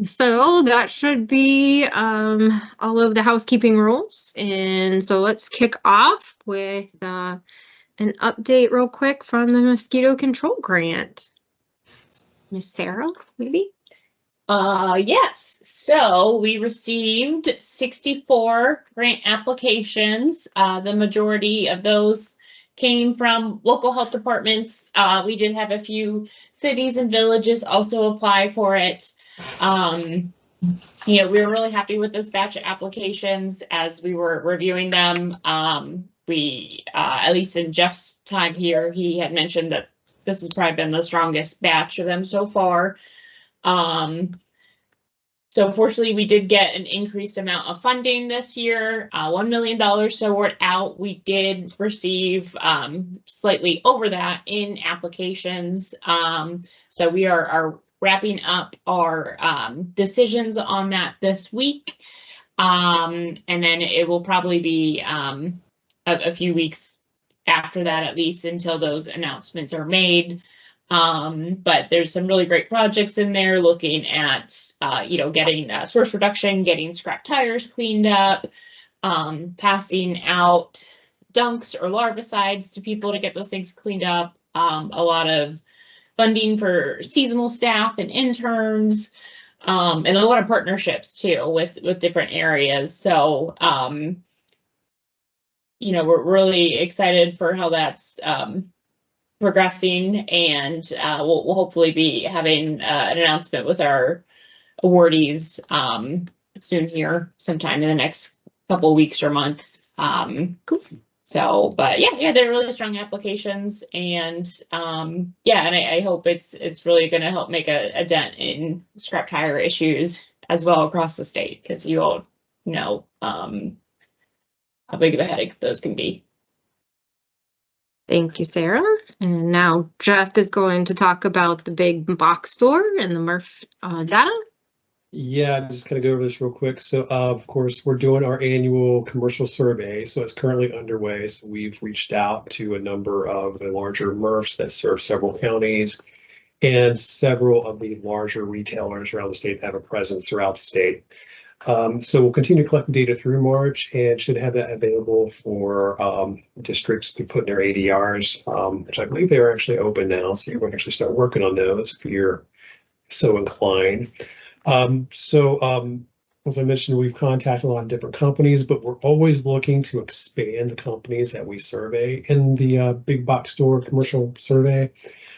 So that should be all of the housekeeping rules. And so let's kick off with an update real quick from the mosquito control grant. Miss Sarah, maybe? Yes. So we received 64 grant applications. The majority of those came from local health departments. We did have a few cities and villages also apply for it. We were really happy with this batch of applications as we were reviewing them. We, at least in Jeff's time here, he had mentioned that this has probably been the strongest batch of them so far. So fortunately, we did get an increased amount of funding this year, $1 million. So we're out. We did receive slightly over that in applications. So we are wrapping up our decisions on that this week. And then it will probably be a few weeks after that, at least until those announcements are made. But there's some really great projects in there looking at, getting source reduction, getting scrap tires cleaned up, passing out dunks or larvicides to people to get those things cleaned up, a lot of funding for seasonal staff and interns, and a lot of partnerships too with different areas. So, we're really excited for how that's progressing, and we'll hopefully be having an announcement with our awardees soon here, sometime in the next couple of weeks or months. Cool. So, but yeah, they're really strong applications, and and I hope it's really going to help make a dent in scrap tire issues as well across the state, because you all know how big of a headache those can be. Thank you, Sarah. And now Jeff is going to talk about the big box store and the MRF data. Yeah, I'm just going to go over this real quick. So, of course, we're doing our annual commercial survey. So it's currently underway. So we've reached out to a number of the larger MRFs that serve several counties and several of the larger retailers around the state that have a presence throughout the state. So we'll continue collecting data through March and should have that available for districts to put in their ADRs, which I believe they're actually open now. So you can actually start working on those if you're so inclined. As I mentioned, we've contacted a lot of different companies, but we're always looking to expand the companies that we survey in the big box store commercial survey.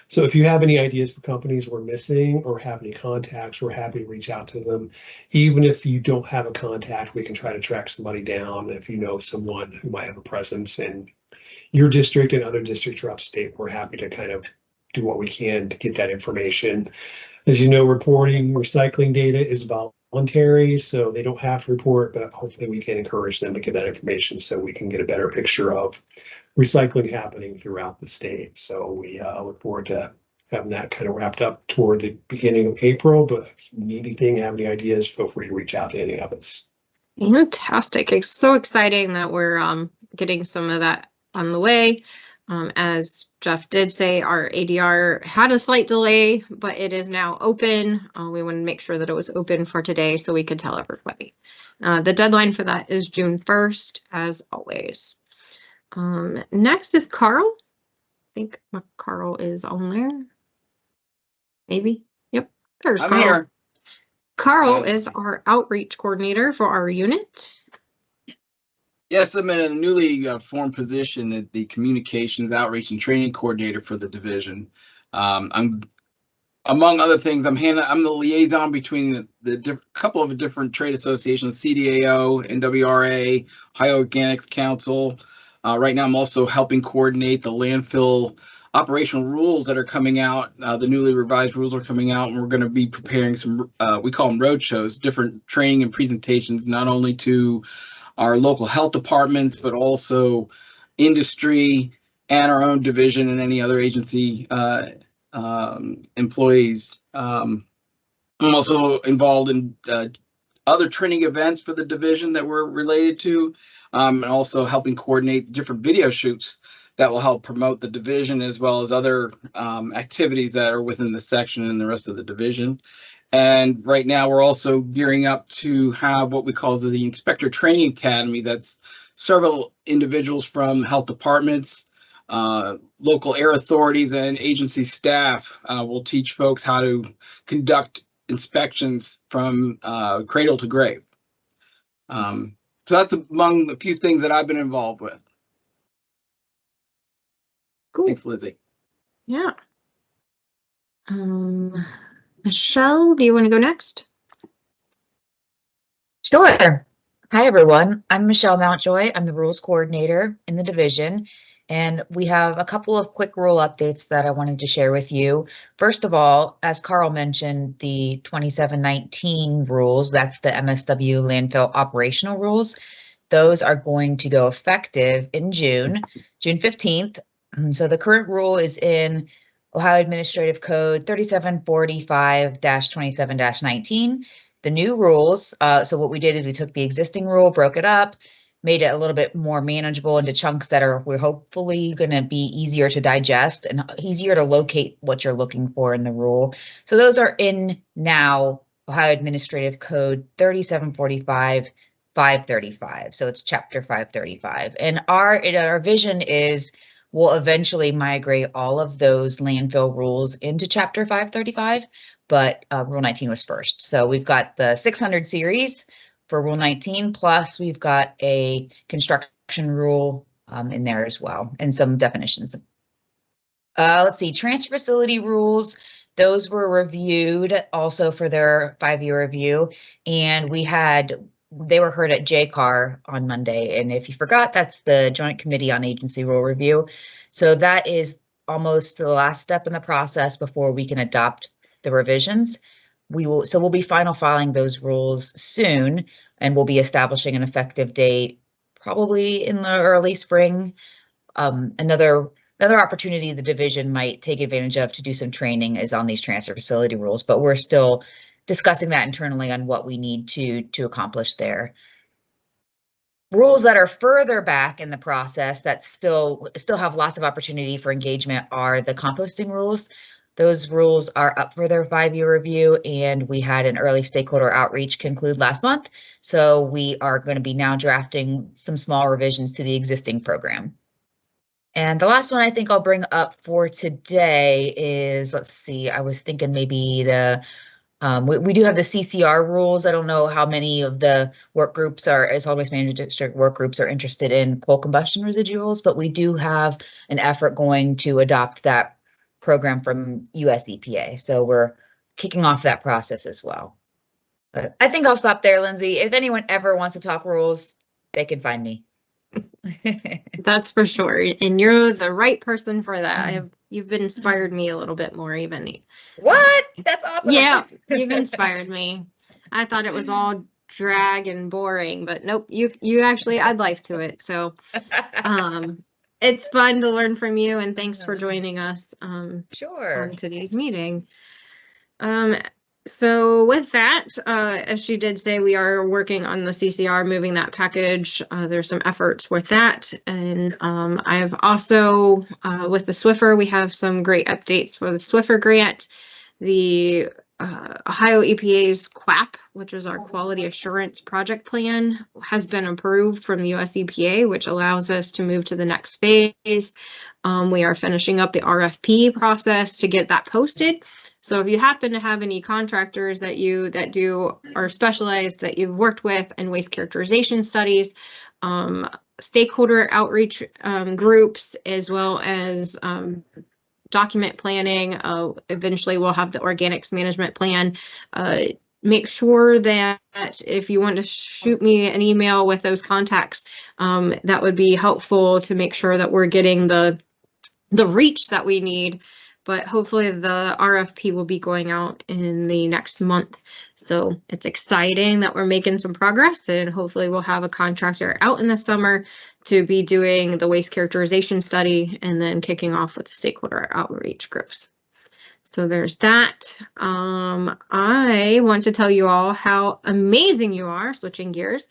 So if you have any ideas for companies we're missing or have any contacts, we're happy to reach out to them. Even if you don't have a contact, we can try to track somebody down. If you know someone who might have a presence in your district and other districts throughout the state, we're happy to kind of do what we can to get that information. As you know, reporting recycling data is voluntary, so they don't have to report, but hopefully we can encourage them to get that information so we can get a better picture of recycling happening throughout the state. So we look forward to having that kind of wrapped up toward the beginning of April. But if you need anything, have any ideas, feel free to reach out to any of us. Fantastic. It's so exciting that we're getting some of that on the way. As Jeff did say, our ADR had a slight delay, but it is now open. We want to make sure that it was open for today so we could tell everybody. The deadline for that is June 1st, as always. Next is Carl. I think Carl is on there. Maybe. Yep. There's I'm Carl. here. Carl is our outreach coordinator for our unit. Yes, I'm in a newly formed position at the Communications Outreach and Training Coordinator for the division. I'm, among other things, I'm the liaison between the couple of different trade associations, CDAO, NWRA, Ohio Organics Council. Right now, I'm also helping coordinate the landfill operational rules that are coming out. The newly revised rules are coming out, and we're going to be preparing some, we call them road shows, different training and presentations, not only to our local health departments, but also industry and our own division and any other agency employees. I'm also involved in other training events for the division that we're related to, and also helping coordinate different video shoots that will help promote the division as well as other activities that are within the section and the rest of the division. And right now we're also gearing up to have what we call the Inspector Training Academy. That's several individuals from health departments, local air authorities, and agency staff will teach folks how to conduct inspections from cradle to grave. So that's among the few things that I've been involved with. Cool. Thanks, Lizzie. Yeah. Michelle, do you want to go next? Sure. Hi, everyone. I'm Michelle Mountjoy. I'm the rules coordinator in the division, and we have a couple of quick rule updates that I wanted to share with you. First of all, as Carl mentioned, the 2719 rules, that's the MSW landfill operational rules, those are going to go effective in June 15th. So the current rule is in Ohio Administrative Code 3745-27-19. The new rules, so what we did is we took the existing rule, broke it up, made it a little bit more manageable into chunks that we're hopefully going to be easier to digest and easier to locate what you're looking for in the rule. So those are in now Ohio Administrative Code 3745-535. So it's chapter 535. And our vision is we'll eventually migrate all of those landfill rules into chapter 535, but Rule 19 was first. So we've got the 600 series for Rule 19, plus we've got a construction rule in there as well, and some definitions. Let's see, transfer facility rules, those were reviewed also for their 5-year review, and they were heard at JCAR on Monday. And if you forgot, that's the Joint Committee on Agency Rule Review. So that is almost the last step in the process before we can adopt the revisions. We'll be final filing those rules soon, and we'll be establishing an effective date probably in the early spring. Another opportunity the division might take advantage of to do some training is on these transfer facility rules, but we're still discussing that internally on what we need to accomplish there. Rules that are further back in the process that still have lots of opportunity for engagement are the composting rules. Those rules are up for their 5-year review, and we had an early stakeholder outreach conclude last month. So we are going to be now drafting some small revisions to the existing program. And the last one I think I'll bring up for today is, let's see, I was thinking maybe we do have the CCR rules. I don't know how many of the work groups solid waste management district work groups are interested in coal combustion residuals, but we do have an effort going to adopt that program from US EPA. So we're kicking off that process as well. But I think I'll stop there, Lindsay. If anyone ever wants to talk rules, they can find me. That's for sure. And you're the right person for that. You've inspired me a little bit more even. What? That's awesome. Yeah, you've inspired me. I thought it was all drag and boring, but nope, you actually add life to it. So it's fun to learn from you, and thanks for joining us Sure. on today's meeting. So with that, as she did say, we are working on the CCR, moving that package. There's some efforts with that. And I've also, with the Swiffer, we have some great updates for the Swiffer grant. The Ohio EPA's QAP, which is our Quality Assurance Project Plan, has been approved from the US EPA, which allows us to move to the next phase. We are finishing up the RFP process to get that posted. So if you happen to have any contractors that are specialized that you've worked with in waste characterization studies, stakeholder outreach groups, as well as document planning, eventually we'll have the organics management plan. Make sure that if you want to shoot me an email with those contacts, that would be helpful to make sure that we're getting the reach that we need. But hopefully the RFP will be going out in the next month. So it's exciting that we're making some progress, and hopefully we'll have a contractor out in the summer to be doing the waste characterization study and then kicking off with the stakeholder outreach groups. So there's that. I want to tell you all how amazing you are, switching gears.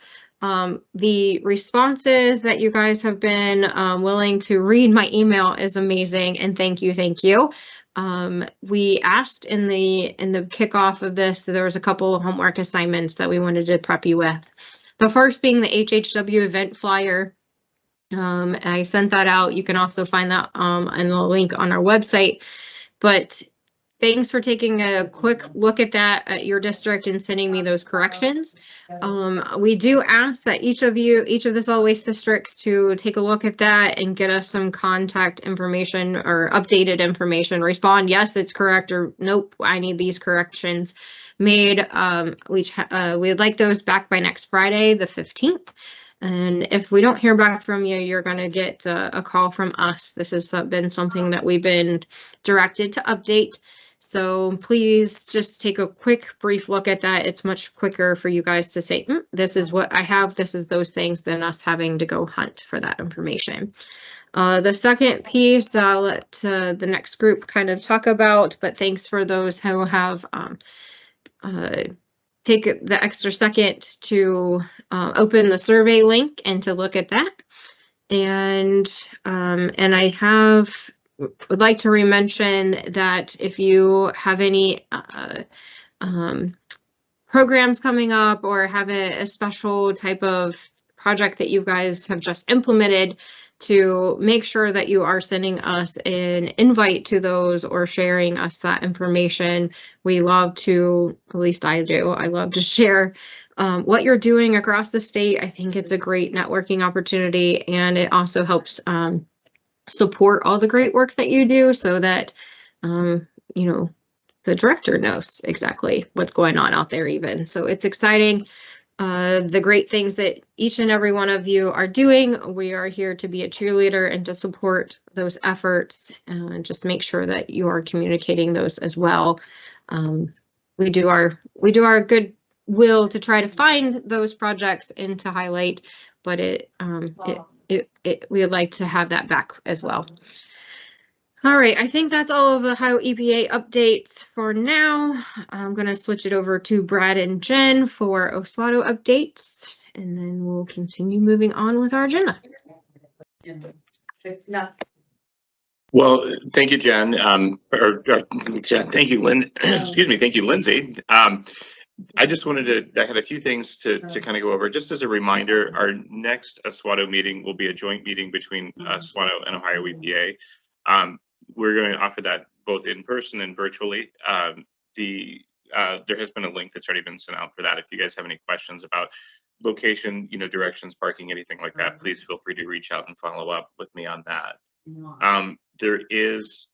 The responses that you guys have been willing to read my email is amazing, and thank you. We asked in the kickoff of this, there was a couple of homework assignments that we wanted to prep you with. The first being the HHW event flyer. I sent that out. You can also find that in the link on our website. But thanks for taking a quick look at that at your district and sending me those corrections. We do ask that each of the solid waste districts to take a look at that and get us some contact information or updated information. Respond, yes, it's correct, or nope, I need these corrections made. We'd like those back by next Friday, the 15th. And if we don't hear back from you, you're going to get a call from us. This has been something that we've been directed to update. So please just take a quick, brief look at that. It's much quicker for you guys to say, this is what I have, this is those things, than us having to go hunt for that information. The second piece, I'll let the next group kind of talk about, but thanks for those who have take the extra second to open the survey link and to look at that. And I would like to mention that if you have any programs coming up or have a special type of project that you guys have just implemented, to make sure that you are sending us an invite to those or sharing us that information. We love to, at least I do, I love to share what you're doing across the state. I think it's a great networking opportunity, and it also helps support all the great work that you do, so that the director knows exactly what's going on out there even. So it's exciting. The great things that each and every one of you are doing. We are here to be a cheerleader and to support those efforts, and just make sure that you are communicating those as well. We do our good will to try to find those projects and to highlight, but we would like to have that back as well. All right, I think that's all of the Ohio EPA updates for now. I'm going to switch it over to Brad and Jen for Oswego updates, and then we'll continue moving on with our agenda. Well, thank you, Jen. Jen, thank you, Lynn. Excuse me, thank you, Lindsay. I just wanted to, I had a few things to kind of go over. Just as a reminder, our next Oswego meeting will be a joint meeting between Oswego and Ohio EPA. We're going to offer that both in person and virtually. There has been a link that's already been sent out for that. If you guys have any questions about location, directions, parking, anything like that, please feel free to reach out and follow up with me on that. There is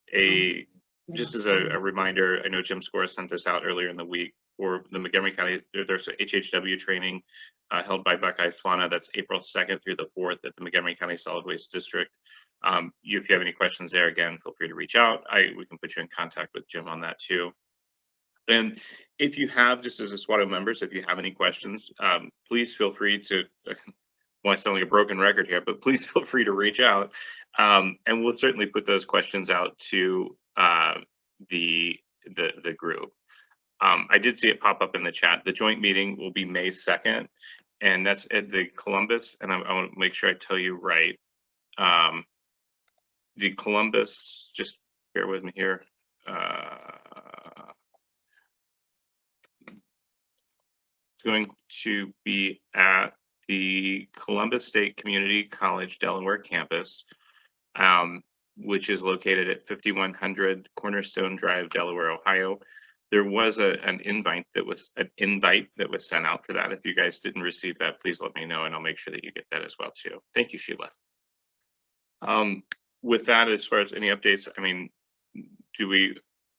just as a reminder, I know Jim Scora sent this out earlier in the week for the Montgomery County. There's a HHW training held by Buckeye Fauna. That's April 2nd through the 4th at the Montgomery County Solid Waste District. If you have any questions there, again, feel free to reach out. We can put you in contact with Jim on that too. And if you have, just as Oswego members, if you have any questions, please feel free to, well, I sound like a broken record here, but please feel free to reach out. And we'll certainly put those questions out to the group. I did see it pop up in the chat. The joint meeting will be May 2nd, and that's at the Columbus, and I want to make sure I tell you right. The Columbus, just bear with me here. It's going to be at the Columbus State Community College Delaware campus, which is located at 5100 Cornerstone Drive, Delaware, Ohio. There was an invite that was sent out for that. If you guys didn't receive that, please let me know, and I'll make sure that you get that as well too. Thank you, Sheila. With that, as far as any updates, I mean,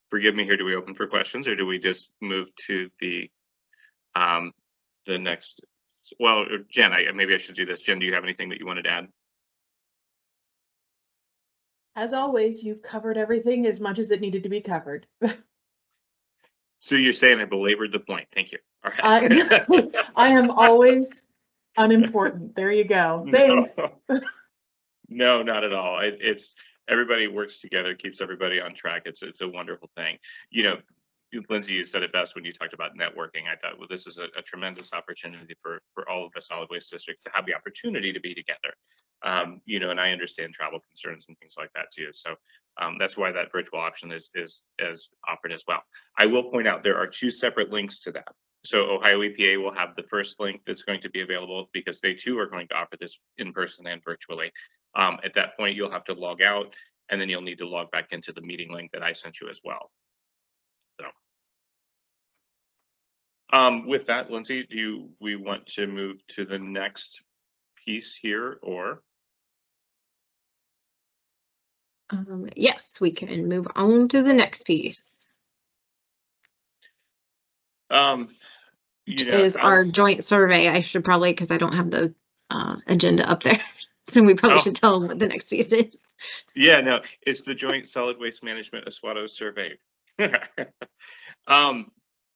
forgive me here, do we open for questions, or do we just move to the next? Well, Jen, maybe I should do this. Jen, do you have anything that you wanted to add? As always, you've covered everything as much as it needed to be covered. So you're saying I belabored the point. Thank you. All right. I am always unimportant. There you go. Thanks. No, not at all. It's everybody works together, keeps everybody on track. It's a wonderful thing. Lindsay, you said it best when you talked about networking. I thought, well, this is a tremendous opportunity for all of the solid waste districts to have the opportunity to be together. You know, and I understand travel concerns and things like that too. So that's why that virtual option is offered as well. I will point out there are 2 separate links to that. So Ohio EPA will have the first link that's going to be available because they too are going to offer this in person and virtually. At that point, you'll have to log out, and then you'll need to log back into the meeting link that I sent you as well. So with that, Lindsay, do we want to move to the next piece here, or? Yes, we can move on to the next piece. You know, Is our joint survey. I should probably, because I don't have the agenda up there. So we probably should tell them what the next piece is. Yeah, no, it's the Joint Solid Waste Management Oswego Survey.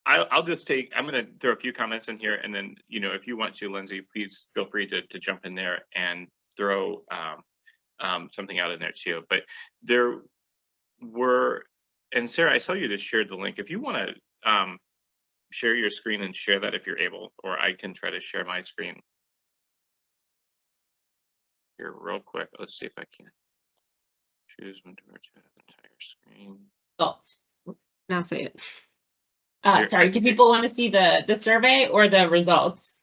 I'll just take, I'm going to throw a few comments in here, and then, you know, if you want to, Lindsay, please feel free to jump in there and throw something out in there too. But there were, and Sarah, I saw you just shared the link. If you want to share your screen and share that if you're able, or I can try to share my screen here real quick. Let's see if I can choose when to have entire screen. Results. Now say it. Sorry, do people want to see the survey or the results?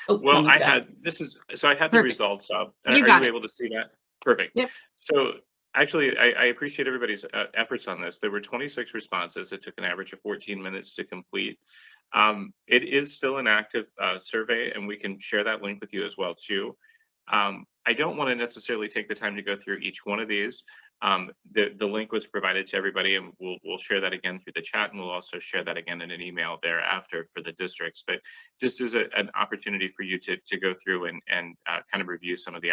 Oh, well, I got had it. I had the results up. Are you able to see that? Perfect. Yep. So actually, I appreciate everybody's efforts on this. There were 26 responses. It took an average of 14 minutes to complete. It is still an active survey, and we can share that link with you as well too. I don't want to necessarily take the time to go through each one of these. The link was provided to everybody, and we'll share that again through the chat, and we'll also share that again in an email thereafter for the districts. But just as an opportunity for you to go through and kind of review some of the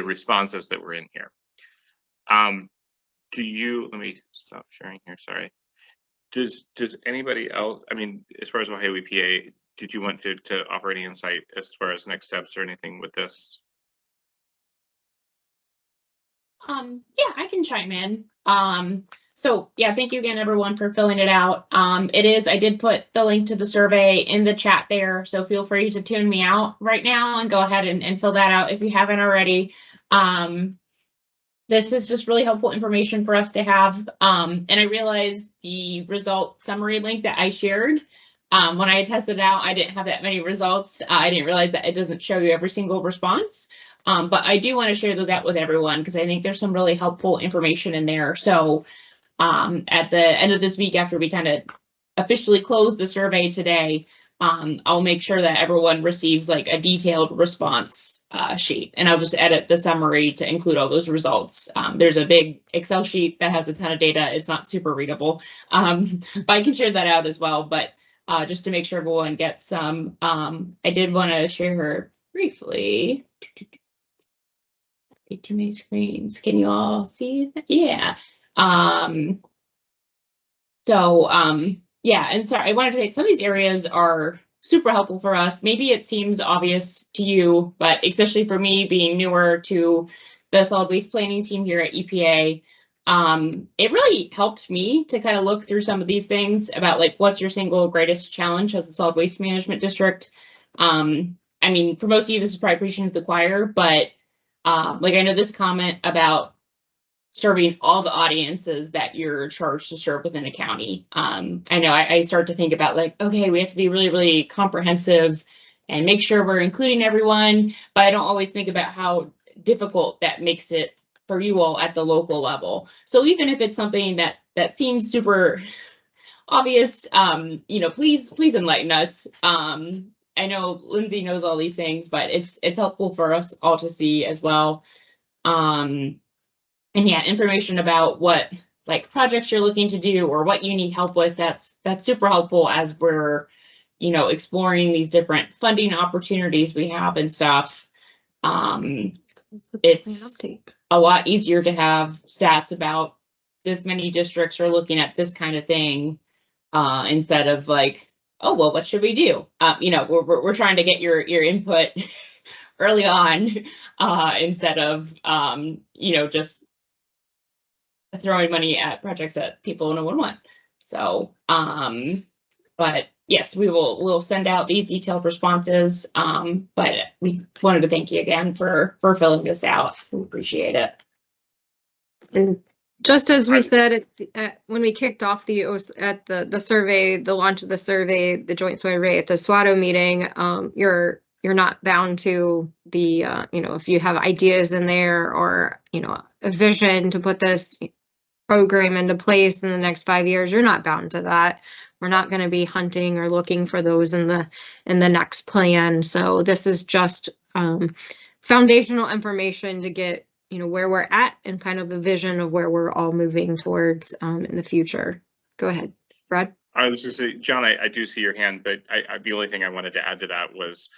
responses that were in here. Let me stop sharing here, sorry. Does anybody else, I mean, as far as Ohio EPA, did you want to offer any insight as far as next steps or anything with this? Yeah, I can chime in. So yeah, thank you again, everyone, for filling it out. I did put the link to the survey in the chat there, so feel free to tune me out right now and go ahead and fill that out if you haven't already. This is just really helpful information for us to have. And I realized the result summary link that I shared, when I had tested it out, I didn't have that many results. I didn't realize that it doesn't show you every single response. But I do want to share those out with everyone because I think there's some really helpful information in there. So at the end of this week, after we kind of officially close the survey today, I'll make sure that everyone receives like a detailed response sheet, and I'll just edit the summary to include all those results. There's a big Excel sheet that has a ton of data. It's not super readable, but I can share that out as well. But just to make sure everyone gets some, I did want to share briefly. Too many screens. Can you all see that? Yeah. Yeah, and sorry, I wanted to say some of these areas are super helpful for us. Maybe it seems obvious to you, but especially for me being newer to the solid waste planning team here at EPA, it really helped me to kind of look through some of these things about like, what's your single greatest challenge as a solid waste management district? I mean, for most of you, this is probably preaching to the choir, but like I know this comment about serving all the audiences that you're charged to serve within a county. I know I start to think about like, okay, we have to be really, really comprehensive and make sure we're including everyone, but I don't always think about how difficult that makes it for you all at the local level. So even if it's something that seems super obvious, you know, please enlighten us. I know Lindsay knows all these things, but it's helpful for us all to see as well. And yeah, information about what like projects you're looking to do or what you need help with, that's super helpful as we're, you know, exploring these different funding opportunities we have and stuff. It's a lot easier to have stats about this many districts are looking at this kind of thing instead of like, oh, well, what should we do? You know, we're trying to get your input early on instead of, you know, just throwing money at projects that people no one want. So, but yes, we'll send out these detailed responses. But we wanted to thank you again for filling this out. We appreciate it. And just as we Right. said when we kicked off the survey, the launch of the survey, the joint survey at the SWATO meeting, you're not bound to the if you have ideas in there or a vision to put this program into place in the next 5 years, you're not bound to that. We're not going to be hunting or looking for those in the next plan. So this is just foundational information to get where we're at and kind of the vision of where we're all moving towards in the future. Go ahead, Brad. I was just saying, John, I do see your hand, but the only thing I wanted to add to that was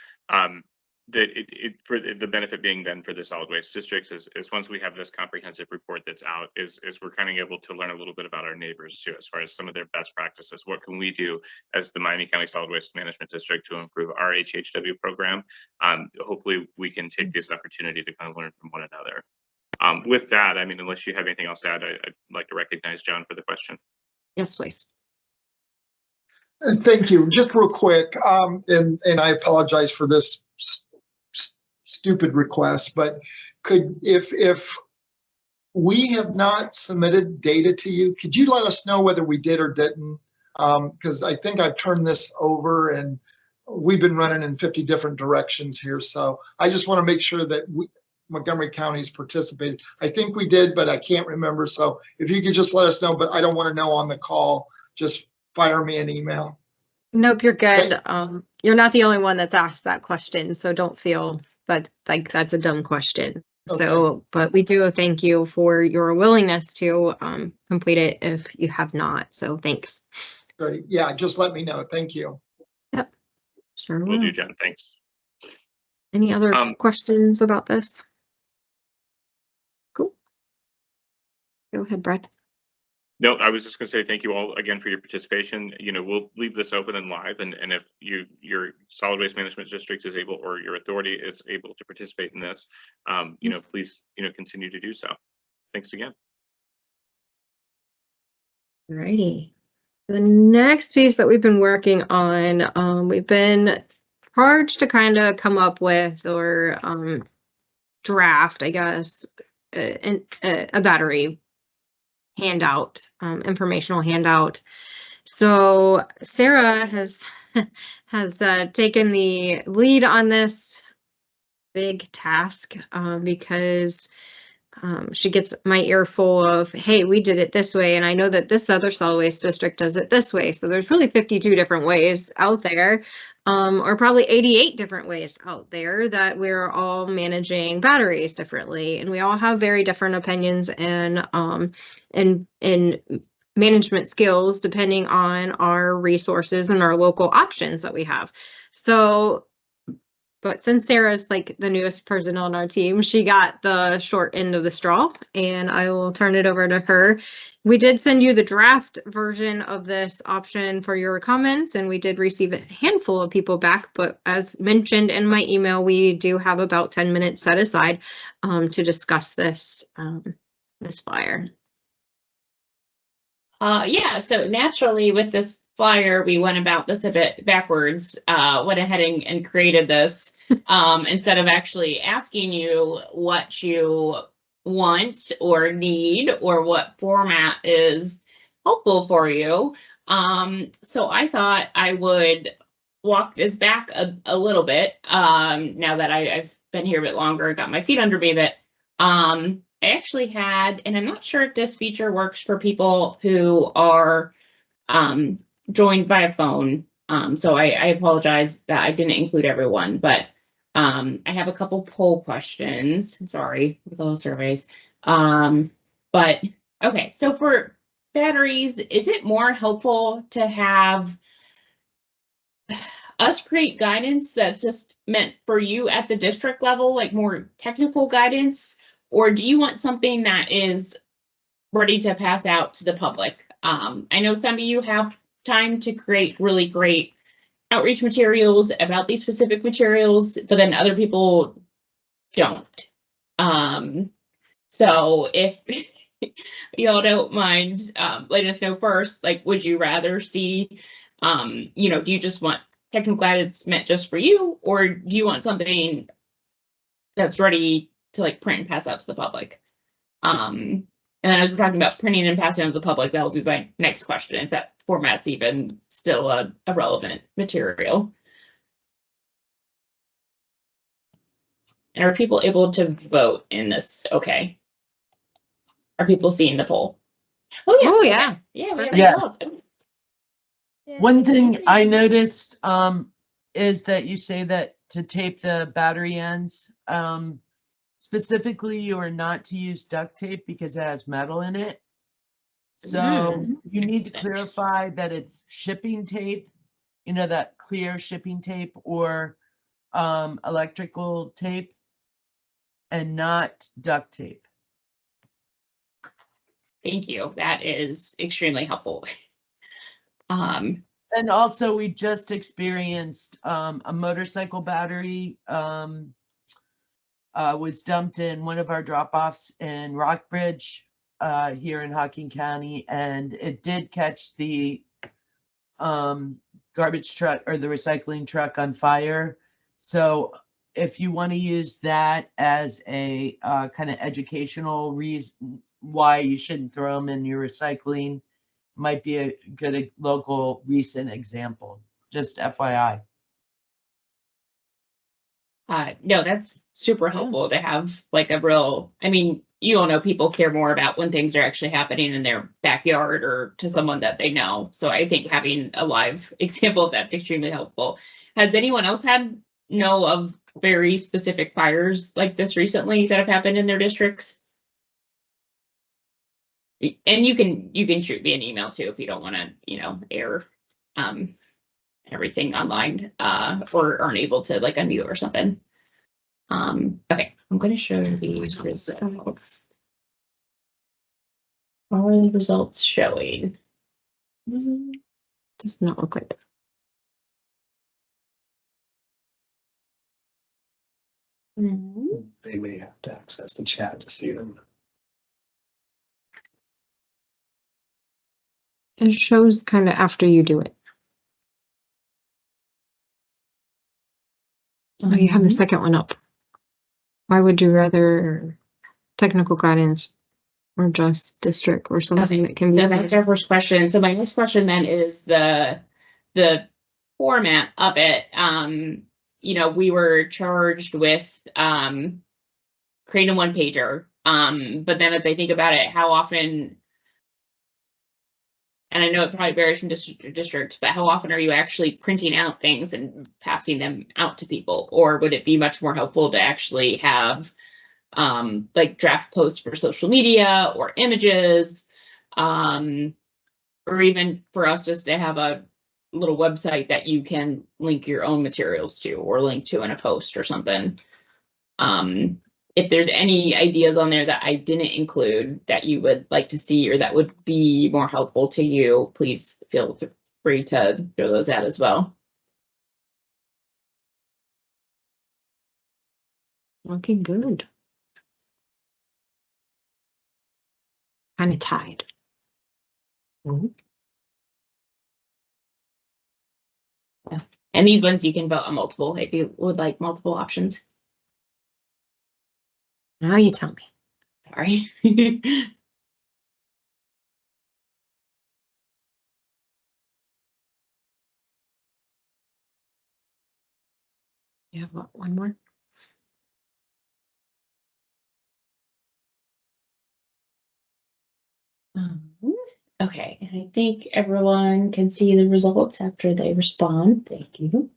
that it for the benefit being then for the solid waste districts is once we have this comprehensive report that's out, is we're kind of able to learn a little bit about our neighbors too, as far as some of their best practices. What can we do as the Miami County Solid Waste Management District to improve our HHW program? Hopefully we can take this opportunity to kind of learn from one another. With that, I mean, unless you have anything else to add, I'd like to recognize John for the question. Yes, please. Thank you. Just real quick, and I apologize for this stupid request, but if we have not submitted data to you, could you let us know whether we did or didn't? Because I think I've turned this over and we've been running in 50 different directions here. So I just want to make sure that Montgomery County's participated. I think we did, but I can't remember. So if you could just let us know, but I don't want to know on the call, just fire me an email. Nope, you're good. You're not the only one that's asked that question, so don't feel that like that's a dumb question. Okay. So, but we do thank you for your willingness to complete it if you have not. So thanks. Great. Yeah, just let me know. Thank you. Yep. Sure Will will. do, Jen. Thanks. Any other questions about this? Cool. Go ahead, Brad. No, I was just going to say thank you all again for your participation. We'll leave this open and live, and if your solid waste management district is able, or your authority is able to participate in this, please continue to do so. Thanks again. Alrighty. The next piece that we've been working on, we've been charged to kind of come up with or draft, I guess, a battery handout, informational handout. So Sarah has taken the lead on this big task because she gets my ear full of, hey, we did it this way, and I know that this other solid waste district does it this way. So there's really 52 different ways out there, or probably 88 different ways out there that we're all managing batteries differently, and we all have very different opinions and management skills depending on our resources and our local options that we have. So. But since Sarah's like the newest person on our team, she got the short end of the straw, and I will turn it over to her. We did send you the draft version of this option for your comments, and we did receive a handful of people back. But as mentioned in my email, we do have about 10 minutes set aside to discuss this flyer. Yeah, so naturally with this flyer, we went about this a bit backwards, went ahead and created this instead of actually asking you what you want or need or what format is helpful for you. So I thought I would walk this back a little bit now that I've been here a bit longer, got my feet under me a bit. I actually had, and I'm not sure if this feature works for people who are joined by a phone. So I apologize that I didn't include everyone, but I have a couple poll questions. Sorry, with all the surveys. But okay, so for batteries, is it more helpful to have us create guidance that's just meant for you at the district level, like more technical guidance? Or do you want something that is ready to pass out to the public? I know some of you have time to create really great outreach materials about these specific materials, but then other people don't. So if y'all don't mind letting us know first, like, would you rather see You know, do you just want technical guidance meant just for you, or do you want something that's ready to like print and pass out to the public? And then as we're talking about printing and passing out to the public, that will be my next question, if that format's even still a relevant material. And are people able to vote in this? Okay. Are people seeing the poll? Oh yeah. Oh, okay. yeah. Yeah, we have Yeah. results. One thing I noticed is that you say that to tape the battery ends, specifically you are not to use duct tape because it has metal in it. So you need to Excellent. clarify that it's shipping tape, you know, that clear shipping tape, or electrical tape, and not duct tape. Thank you. That is extremely helpful. And also, we just experienced a motorcycle battery was dumped in one of our drop-offs in Rockbridge here in Hocking County, and it did catch the garbage truck or the recycling truck on fire. So if you want to use that as a kind of educational reason why you shouldn't throw them in your recycling, might be a good local recent example, just FYI. No, that's super helpful to have like a real, I mean, you all know people care more about when things are actually happening in their backyard or to someone that they know. So I think having a live example of that's extremely helpful. Has anyone else know of very specific fires like this recently that have happened in their districts? And you can shoot me an email too if you don't want to, you know, air everything online or aren't able to like unmute or something. Okay, I'm going to show these results. How are the results showing? Does not look like it. They may have to access the chat to see them. It shows kind of after you do it. Oh, you have the second one up. Why would you rather technical guidance or just district or something that can be? So that's our first question. So my next question then is the format of it. You know, we were charged with creating a one pager. But then as I think about it, how often, and I know it probably varies from district to district, but how often are you actually printing out things and passing them out to people? Or would it be much more helpful to actually have like draft posts for social media or images, or even for us just to have a little website that you can link your own materials to or link to in a post or something? If there's any ideas on there that I didn't include that you would like to see or that would be more helpful to you, please feel free to throw those out as well. Looking good. Kind of tied. Yeah. And these ones you can vote on multiple if you would like multiple options. Now you tell me. Sorry. You have one more? Okay, and I think everyone can see the results after they respond. Thank you.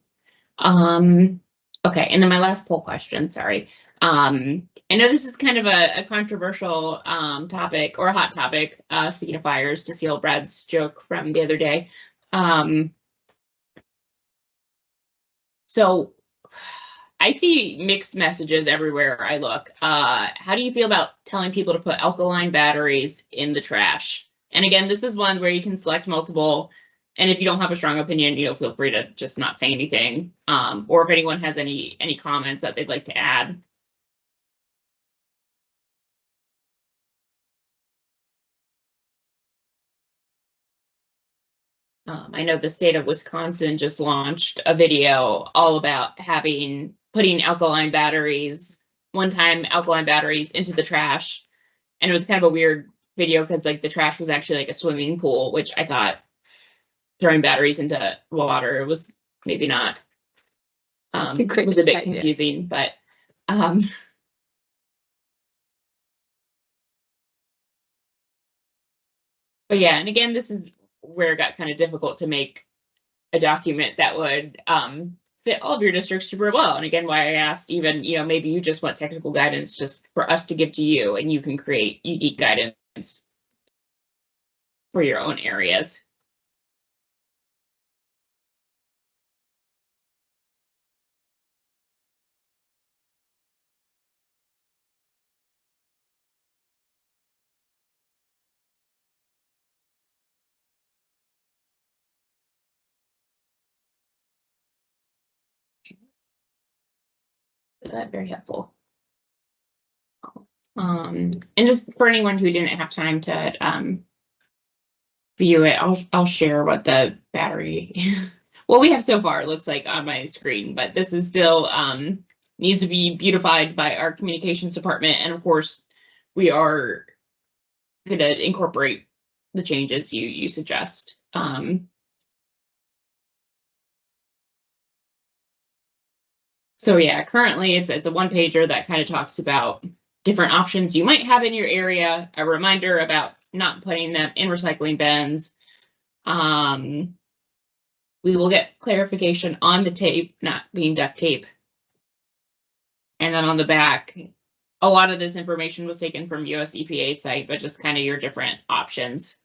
Okay, and then my last poll question, sorry. I know this is kind of a controversial topic or a hot topic, speaking of fires, to steal Brad's joke from the other day. So I see mixed messages everywhere I look. How do you feel about telling people to put alkaline batteries in the trash? And again, this is one where you can select multiple. And if you don't have a strong opinion, you know, feel free to just not say anything. Or if anyone has any comments that they'd like to add. I know the state of Wisconsin just launched a video all about putting alkaline batteries, one-time alkaline batteries into the trash. And it was kind of a weird video because like the trash was actually like a swimming pool, which I thought throwing batteries into water was maybe not. It was a bit confusing, but yeah, and again, this is where it got kind of difficult to make a document that would fit all of your districts super well. And again, why I asked even, maybe you just want technical guidance just for us to give to you and you can create unique guidance for your own areas. Very helpful. And just for anyone who didn't have time to view it, I'll share what the battery what we have so far looks like on my screen, but this is still needs to be beautified by our communications department, and of course we are going to incorporate the changes you suggest. So yeah, currently it's a one pager that kind of talks about different options you might have in your area, a reminder about not putting them in recycling bins. We will get clarification on the tape not being duct tape. And then on the back, a lot of this information was taken from US EPA site, but just kind of your different options.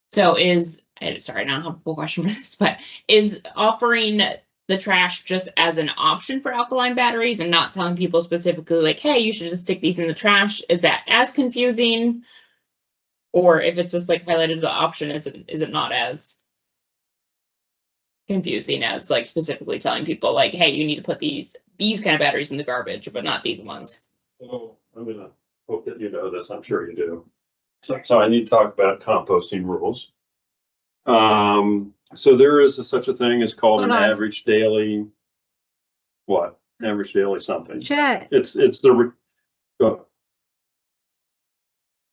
So sorry, I don't have a full question for this, but is offering the trash just as an option for alkaline batteries and not telling people specifically like, hey, you should just stick these in the trash? Is that as confusing? Or if it's just like highlighted as an option, is it not as confusing as like specifically telling people like, hey, you need to put these kind of batteries in the garbage, but not these ones? Oh, I'm gonna hope that you know this. I'm sure you do. So I need to talk about composting rules. So there is such a thing as called an average daily, average daily something. Chet, It's the,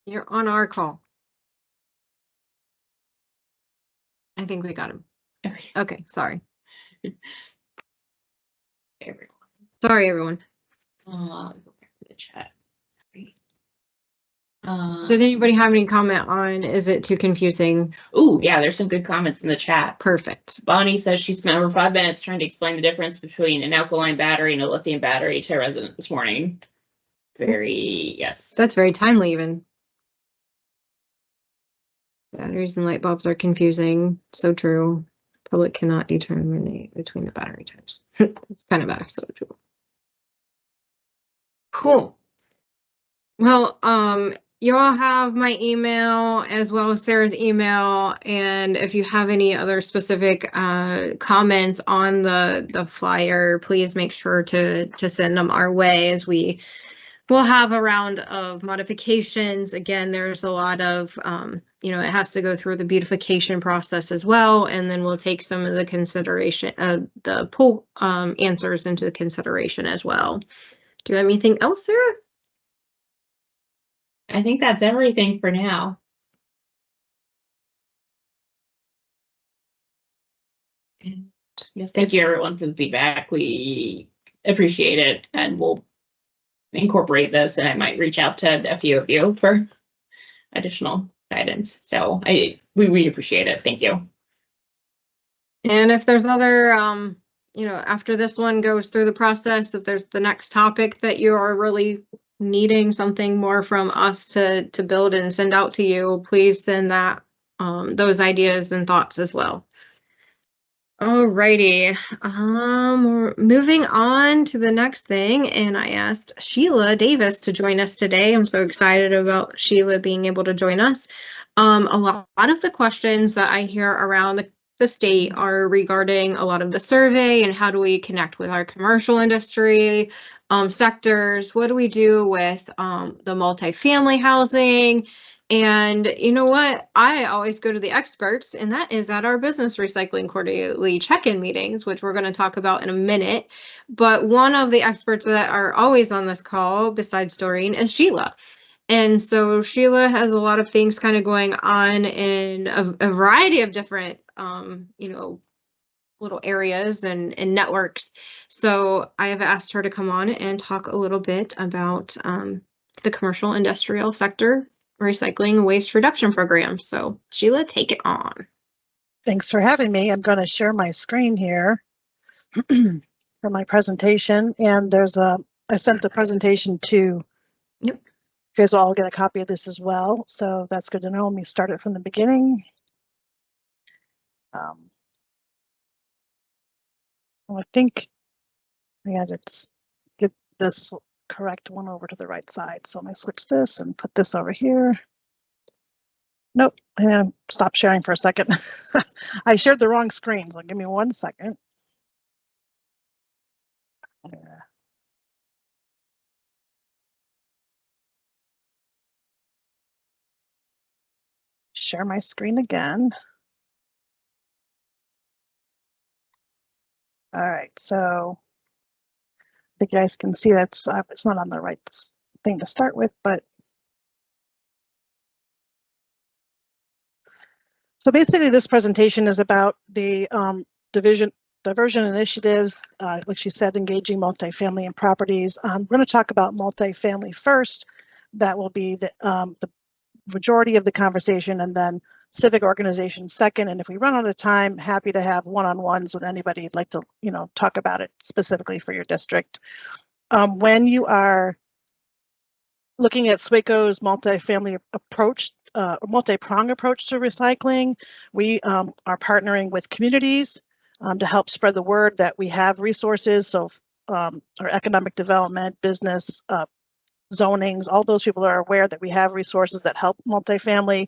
you're on our call. I think we got him. Okay, sorry. Sorry, everyone. Go back to the chat. Did anybody have any comment on, is it too confusing? Oh, yeah, there's some good comments in the chat. Perfect. Bonnie says she spent over 5 minutes trying to explain the difference between an alkaline battery and a lithium battery to a resident this morning. Yes. That's very timely even. Batteries and light bulbs are confusing. So true. Public cannot determine between the battery types. It's kind of so true. Cool. Well, you all have my email as well as Sarah's email, and if you have any other specific comments on the flyer, please make sure to send them our way, as we will have a round of modifications. Again, there's a lot of it has to go through the beautification process as well, and then we'll take some of the consideration of the poll answers into consideration as well. Do you have anything else, Sarah? I think that's everything for now. And yes, thank you everyone for the feedback. We appreciate it, and we'll incorporate this, and I might reach out to a few of you for additional guidance. So we appreciate it. Thank you. And if there's other, after this one goes through the process, if there's the next topic that you are really needing something more from us to build and send out to you, please send that those ideas and thoughts as well. Alrighty, we're moving on to the next thing, and I asked Sheila Davis to join us today. I'm so excited about Sheila being able to join us. A lot of the questions that I hear around the state are regarding a lot of the survey and how do we connect with our commercial industry sectors. What do we do with the multifamily housing? And you know what? I always go to the experts, and that is at our business recycling quarterly check-in meetings, which we're going to talk about in a minute. But one of the experts that are always on this call, besides Doreen, is Sheila. And so Sheila has a lot of things kind of going on in a variety of different, little areas and networks. So I have asked her to come on and talk a little bit about the commercial industrial sector recycling and waste reduction program. So Sheila, take it on. Thanks for having me. I'm going to share my screen here for my presentation. And I sent the presentation to, Yep. You guys will all get a copy of this as well. So that's good to know. Let me start it from the beginning. I think I got to get this correct one over to the right side. So I'm going to switch this and put this over here. Nope, I'm going to stop sharing for a second. I shared the wrong screen, so give me 1 second. Yeah. Share my screen again. All right, so I think you guys can see that's it's not on the right thing to start with, but so basically this presentation is about the diversion initiatives, like she said, engaging multifamily and properties. I'm going to talk about multifamily first. That will be the majority of the conversation, and then civic organization second. And if we run out of time, happy to have one-on-ones with anybody who'd like to, talk about it specifically for your district. When you are looking at SWACO's multifamily approach, multi-prong approach to recycling, we are partnering with communities to help spread the word that we have resources. So our economic development, business, zonings, all those people are aware that we have resources that help multifamily.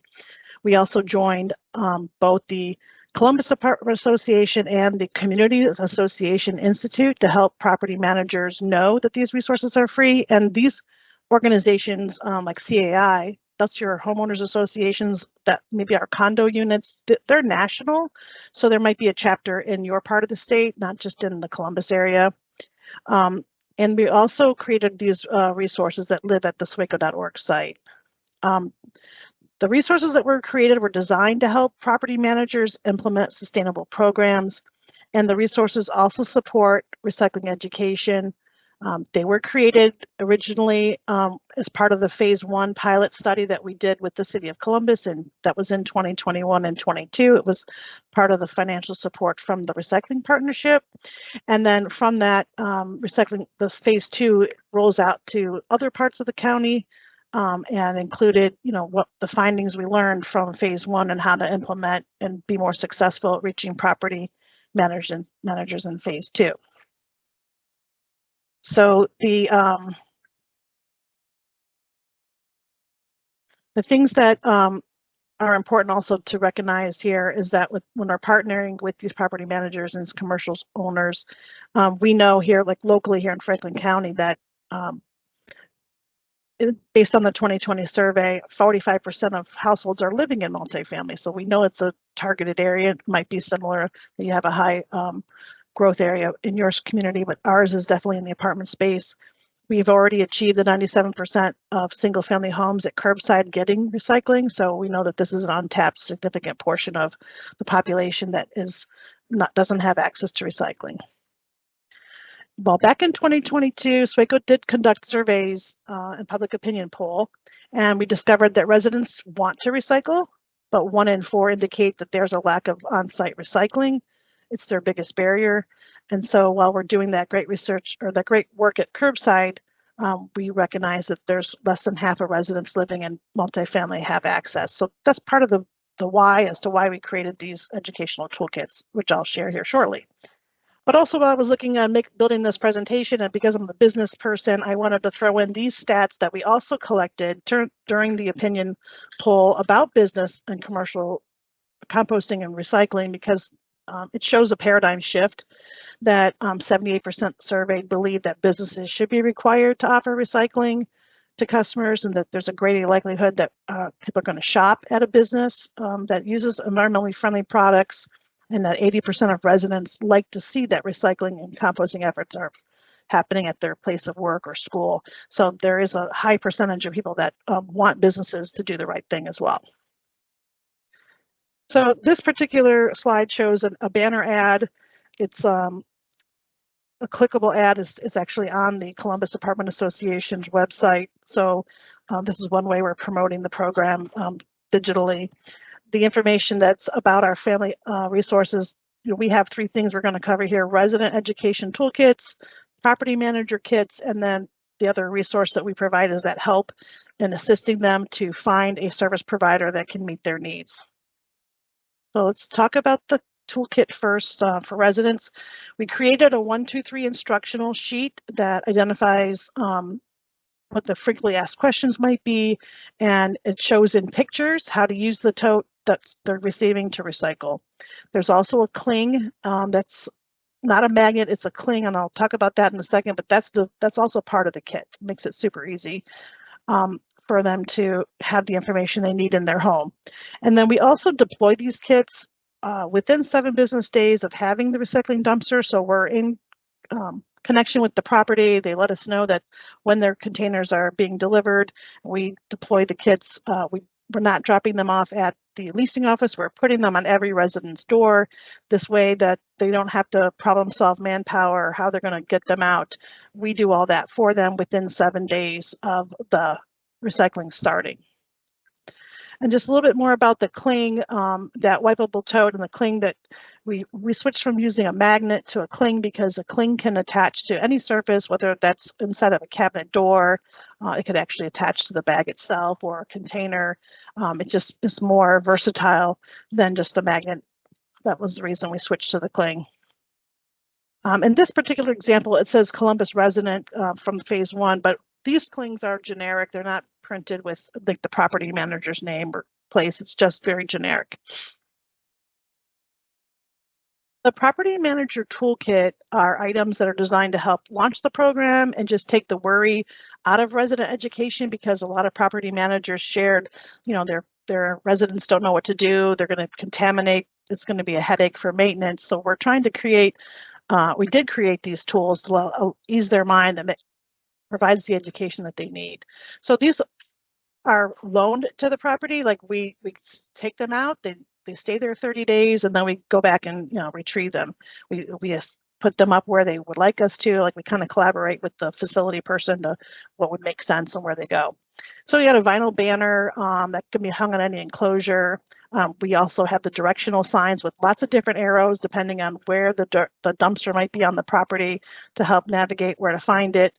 We also joined both the Columbus Apartment Association and the Community Association Institute to help property managers know that these resources are free. And these organizations like CAI, that's your homeowners associations that maybe are condo units, they're national. So there might be a chapter in your part of the state, not just in the Columbus area. And we also created these resources that live at the swaco.org site. The resources that were created were designed to help property managers implement sustainable programs, and the resources also support recycling education. They were created originally as part of the phase 1 pilot study that we did with the city of Columbus, and that was in 2021 and 22. It was part of the financial support from the recycling partnership. And then from that the phase 2 rolls out to other parts of the county and included, what the findings we learned from phase 1 and how to implement and be more successful at reaching property managers in phase 2. So the things that are important also to recognize here is that when we're partnering with these property managers and commercial owners, we know here, like locally here in Franklin County, that based on the 2020 survey, 45% of households are living in multifamily. So we know it's a targeted area. It might be similar that you have a high growth area in your community, but ours is definitely in the apartment space. We've already achieved the 97% of single family homes at curbside getting recycling. So we know that this is an untapped significant portion of the population that doesn't have access to recycling. Well, back in 2022, SWACO did conduct surveys and public opinion poll, and we discovered that residents want to recycle, but 1 in 4 indicate that there's a lack of on-site recycling. It's their biggest barrier. And so while we're doing that great research or that great work at curbside, we recognize that there's less than half of residents living in multifamily have access. So that's part of the why as to why we created these educational toolkits, which I'll share here shortly. But also while I was looking at building this presentation, and because I'm the business person, I wanted to throw in these stats that we also collected during the opinion poll about business and commercial composting and recycling, because It shows a paradigm shift that 78% surveyed believe that businesses should be required to offer recycling to customers, and that there's a greater likelihood that people are going to shop at a business that uses environmentally friendly products, and that 80% of residents like to see that recycling and composting efforts are happening at their place of work or school. So there is a high percentage of people that want businesses to do the right thing as well. So this particular slide shows a banner ad. It's a clickable ad. It's actually on the Columbus Apartment Association's website. So this is one way we're promoting the program digitally. The information that's about our family resources, we have 3 things we're going to cover here: resident education toolkits, property manager kits, and then the other resource that we provide is that help in assisting them to find a service provider that can meet their needs. So let's talk about the toolkit first for residents. We created a 1, 2, 3 instructional sheet that identifies what the frequently asked questions might be, and it shows in pictures how to use the tote that they're receiving to recycle. There's also a cling that's not a magnet, it's a cling, and I'll talk about that in a second, but that's also part of the kit. It makes it super easy for them to have the information they need in their home. And then we also deploy these kits within 7 business days of having the recycling dumpster. So we're in connection with the property. They let us know that when their containers are being delivered, we deploy the kits. We're not dropping them off at the leasing office. We're putting them on every resident's door. This way that they don't have to problem solve manpower or how they're going to get them out. We do all that for them within 7 days of the recycling starting. And just a little bit more about the cling, that wipeable tote and the cling that we switched from using a magnet to a cling because a cling can attach to any surface, whether that's inside of a cabinet door, it could actually attach to the bag itself or a container. It just is more versatile than just a magnet. That was the reason we switched to the cling. In this particular example, it says Columbus resident from phase 1, but these clings are generic. They're not printed with like the property manager's name or place. It's just very generic. The property manager toolkit are items that are designed to help launch the program and just take the worry out of resident education, because a lot of property managers shared, their residents don't know what to do. They're going to contaminate. It's going to be a headache for maintenance. So we're trying to create, we did create these tools to ease their mind and provides the education that they need. So these are loaned to the property. Like we take them out, they stay there 30 days, and then we go back and retrieve them. We put them up where they would like us to. Like we kind of collaborate with the facility person to what would make sense and where they go. So we got a vinyl banner that can be hung on any enclosure. We also have the directional signs with lots of different arrows depending on where the dumpster might be on the property to help navigate where to find it.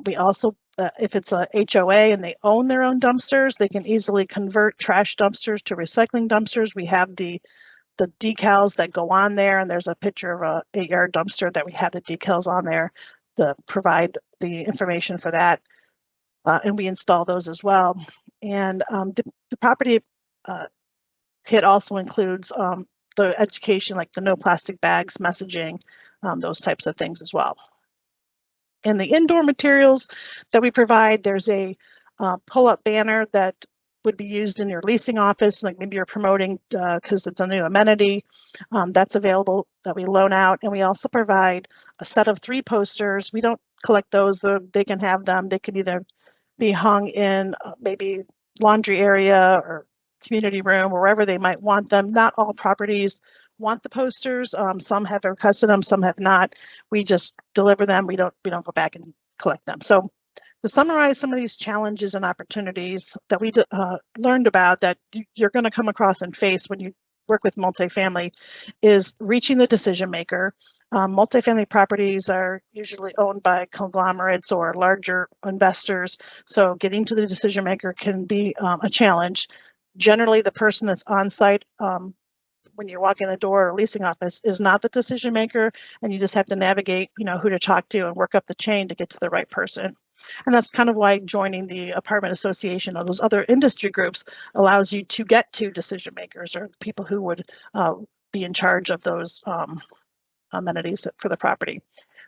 We also, if it's a HOA and they own their own dumpsters, they can easily convert trash dumpsters to recycling dumpsters. We have the decals that go on there, and there's a picture of a 8-yard dumpster that we have the decals on there to provide the information for that. And we install those as well. And the property kit also includes the education, like the no plastic bags messaging, those types of things as well. In the indoor materials that we provide, there's a pull-up banner that would be used in your leasing office, like maybe you're promoting because it's a new amenity. That's available that we loan out. And we also provide a set of 3 posters. We don't collect those, they can have them. They can either be hung in maybe laundry area or community room, wherever they might want them. Not all properties want the posters. Some have requested them, some have not. We just deliver them. We don't go back and collect them. So to summarize some of these challenges and opportunities that we learned about that you're going to come across and face when you work with multifamily is reaching the decision maker. Multifamily properties are usually owned by conglomerates or larger investors, so getting to the decision maker can be a challenge. Generally, the person that's on site when you walk in the door or leasing office is not the decision maker, and you just have to navigate, who to talk to and work up the chain to get to the right person. And that's kind of why joining the apartment association or those other industry groups allows you to get to decision makers or people who would be in charge of those amenities for the property.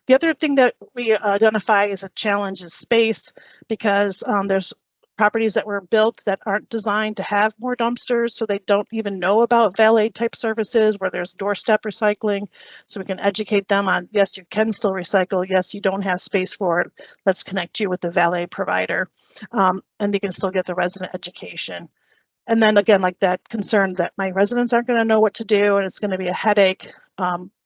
The other thing that we identify as a challenge is space, because there's properties that were built that aren't designed to have more dumpsters, so they don't even know about valet type services where there's doorstep recycling. So we can educate them on, yes, you can still recycle. Yes, you don't have space for it. Let's connect you with the valet provider, and they can still get the resident education. And then again, like that concern that my residents aren't going to know what to do and it's going to be a headache.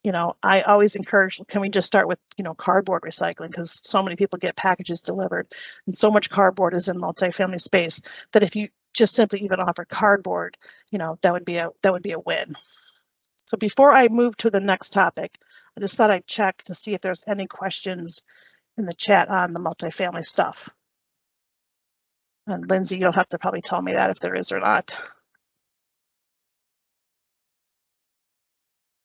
You know, I always encourage, can we just start with, you know, cardboard recycling, because so many people get packages delivered and so much cardboard is in multifamily space that if you just simply even offer cardboard, you know, that would be a win. So before I move to the next topic, I just thought I'd check to see if there's any questions in the chat on the multifamily stuff. And Lindsay, you'll have to probably tell me that if there is or not.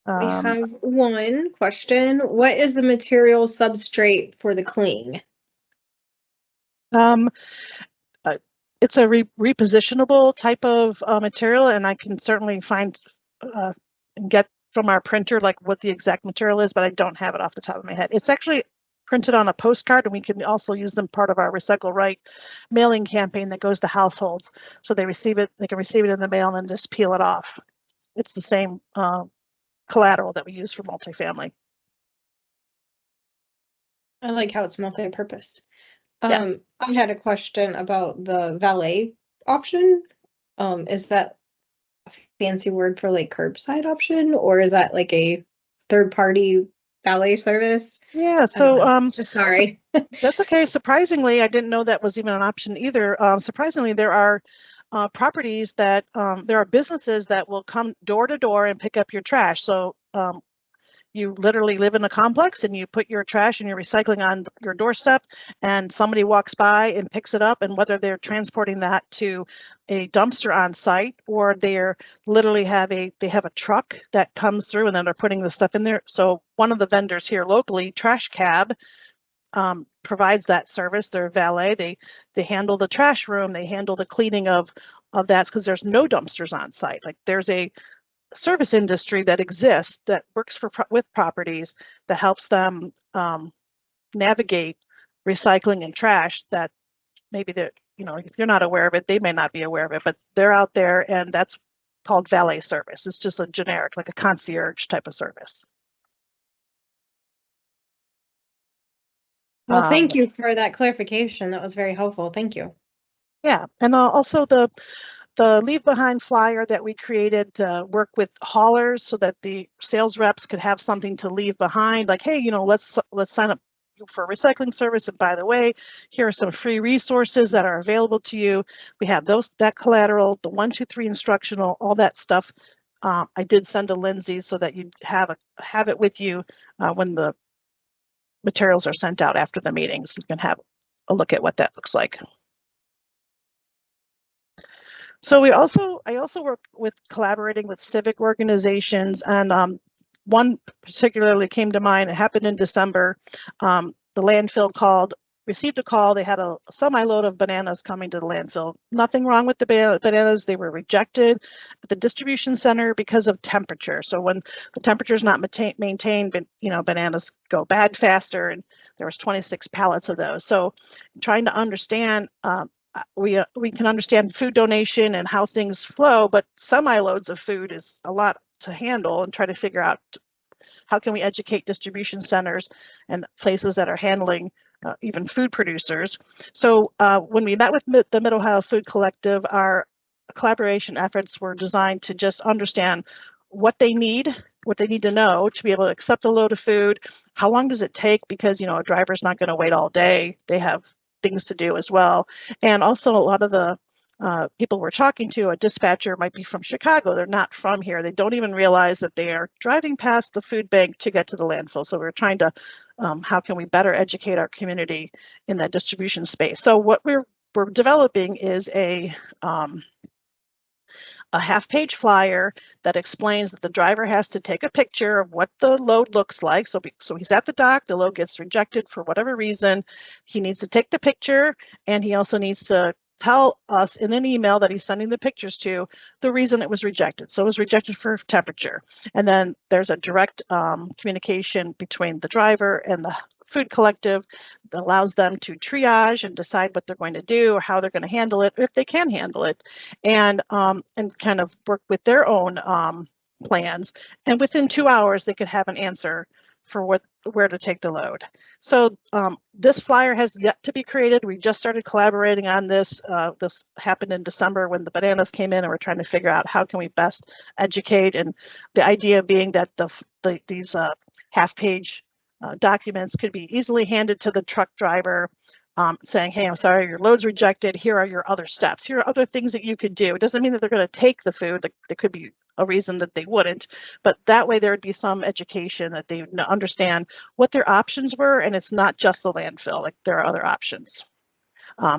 We have one question. What is the material substrate for the cling? It's a repositionable type of material, and I can certainly find and get from our printer like what the exact material is, but I don't have it off the top of my head. It's actually printed on a postcard, and we can also use them part of our Recycle Right mailing campaign that goes to households. So they receive it, they can receive it in the mail and then just peel it off. It's the same collateral that we use for multifamily. I like how it's multi-purposed. Yeah. I had a question about the valet option. Is that a fancy word for like curbside option, or is that like a third-party valet service? Yeah, so just sorry. That's okay. Surprisingly, I didn't know that was even an option either. Surprisingly, there are properties that there are businesses that will come door to door and pick up your trash. So you literally live in a complex and you put your trash and your recycling on your doorstep, and somebody walks by and picks it up, and whether they're transporting that to a dumpster on site or they're literally they have a truck that comes through and then they're putting the stuff in there. So one of the vendors here locally, Trash Cab, provides that service. They're valet. They handle the trash room. They handle the cleaning of that, because there's no dumpsters on site. Like there's a service industry that exists that works with properties that helps them navigate recycling and trash that maybe that, you know, if you're not aware of it, they may not be aware of it, but they're out there, and that's called valet service. It's just a generic, like a concierge type of service. Well, thank you for that clarification. That was very helpful. Thank you. Yeah, and also the leave behind flyer that we created to work with haulers so that the sales reps could have something to leave behind, like, hey, you know, let's sign up for a recycling service, and by the way, here are some free resources that are available to you. We have that collateral, the 1, 2, 3 instructional, all that stuff. I did send to Lindsay so that you have it with you when the materials are sent out after the meetings. You can have a look at what that looks like. So I also work with collaborating with civic organizations, and one particularly came to mind. It happened in December. The landfill received a call. They had a semi-load of bananas coming to the landfill. Nothing wrong with the bananas. They were rejected at the distribution center because of temperature. So when the temperature is not maintained, you know, bananas go bad faster, and there was 26 pallets of those. So trying to understand, we can understand food donation and how things flow, but semi-loads of food is a lot to handle, and try to figure out how can we educate distribution centers and places that are handling even food producers. So when we met with the Mid-Ohio Food Collective, our collaboration efforts were designed to just understand what they need to know to be able to accept a load of food. How long does it take? Because, you know, a driver's not going to wait all day. They have things to do as well. And also a lot of the people we're talking to, a dispatcher might be from Chicago. They're not from here. They don't even realize that they are driving past the food bank to get to the landfill. So we're trying to, how can we better educate our community in that distribution space? So what we're developing is a half-page flyer that explains that the driver has to take a picture of what the load looks like. So he's at the dock, the load gets rejected for whatever reason. He needs to take the picture, and he also needs to tell us in an email that he's sending the pictures to the reason it was rejected. So it was rejected for temperature. And then there's a direct communication between the driver and the food collective that allows them to triage and decide what they're going to do or how they're going to handle it, or if they can handle it, and kind of work with their own plans. And within 2 hours, they could have an answer for where to take the load. So this flyer has yet to be created. We just started collaborating on this. This happened in December when the bananas came in, and we're trying to figure out how can we best educate. And the idea being that these half-page documents could be easily handed to the truck driver, saying, hey, I'm sorry, your load's rejected. Here are your other steps. Here are other things that you could do. It doesn't mean that they're going to take the food. There could be a reason that they wouldn't, but that way there would be some education that they would understand what their options were, and it's not just the landfill, like there are other options.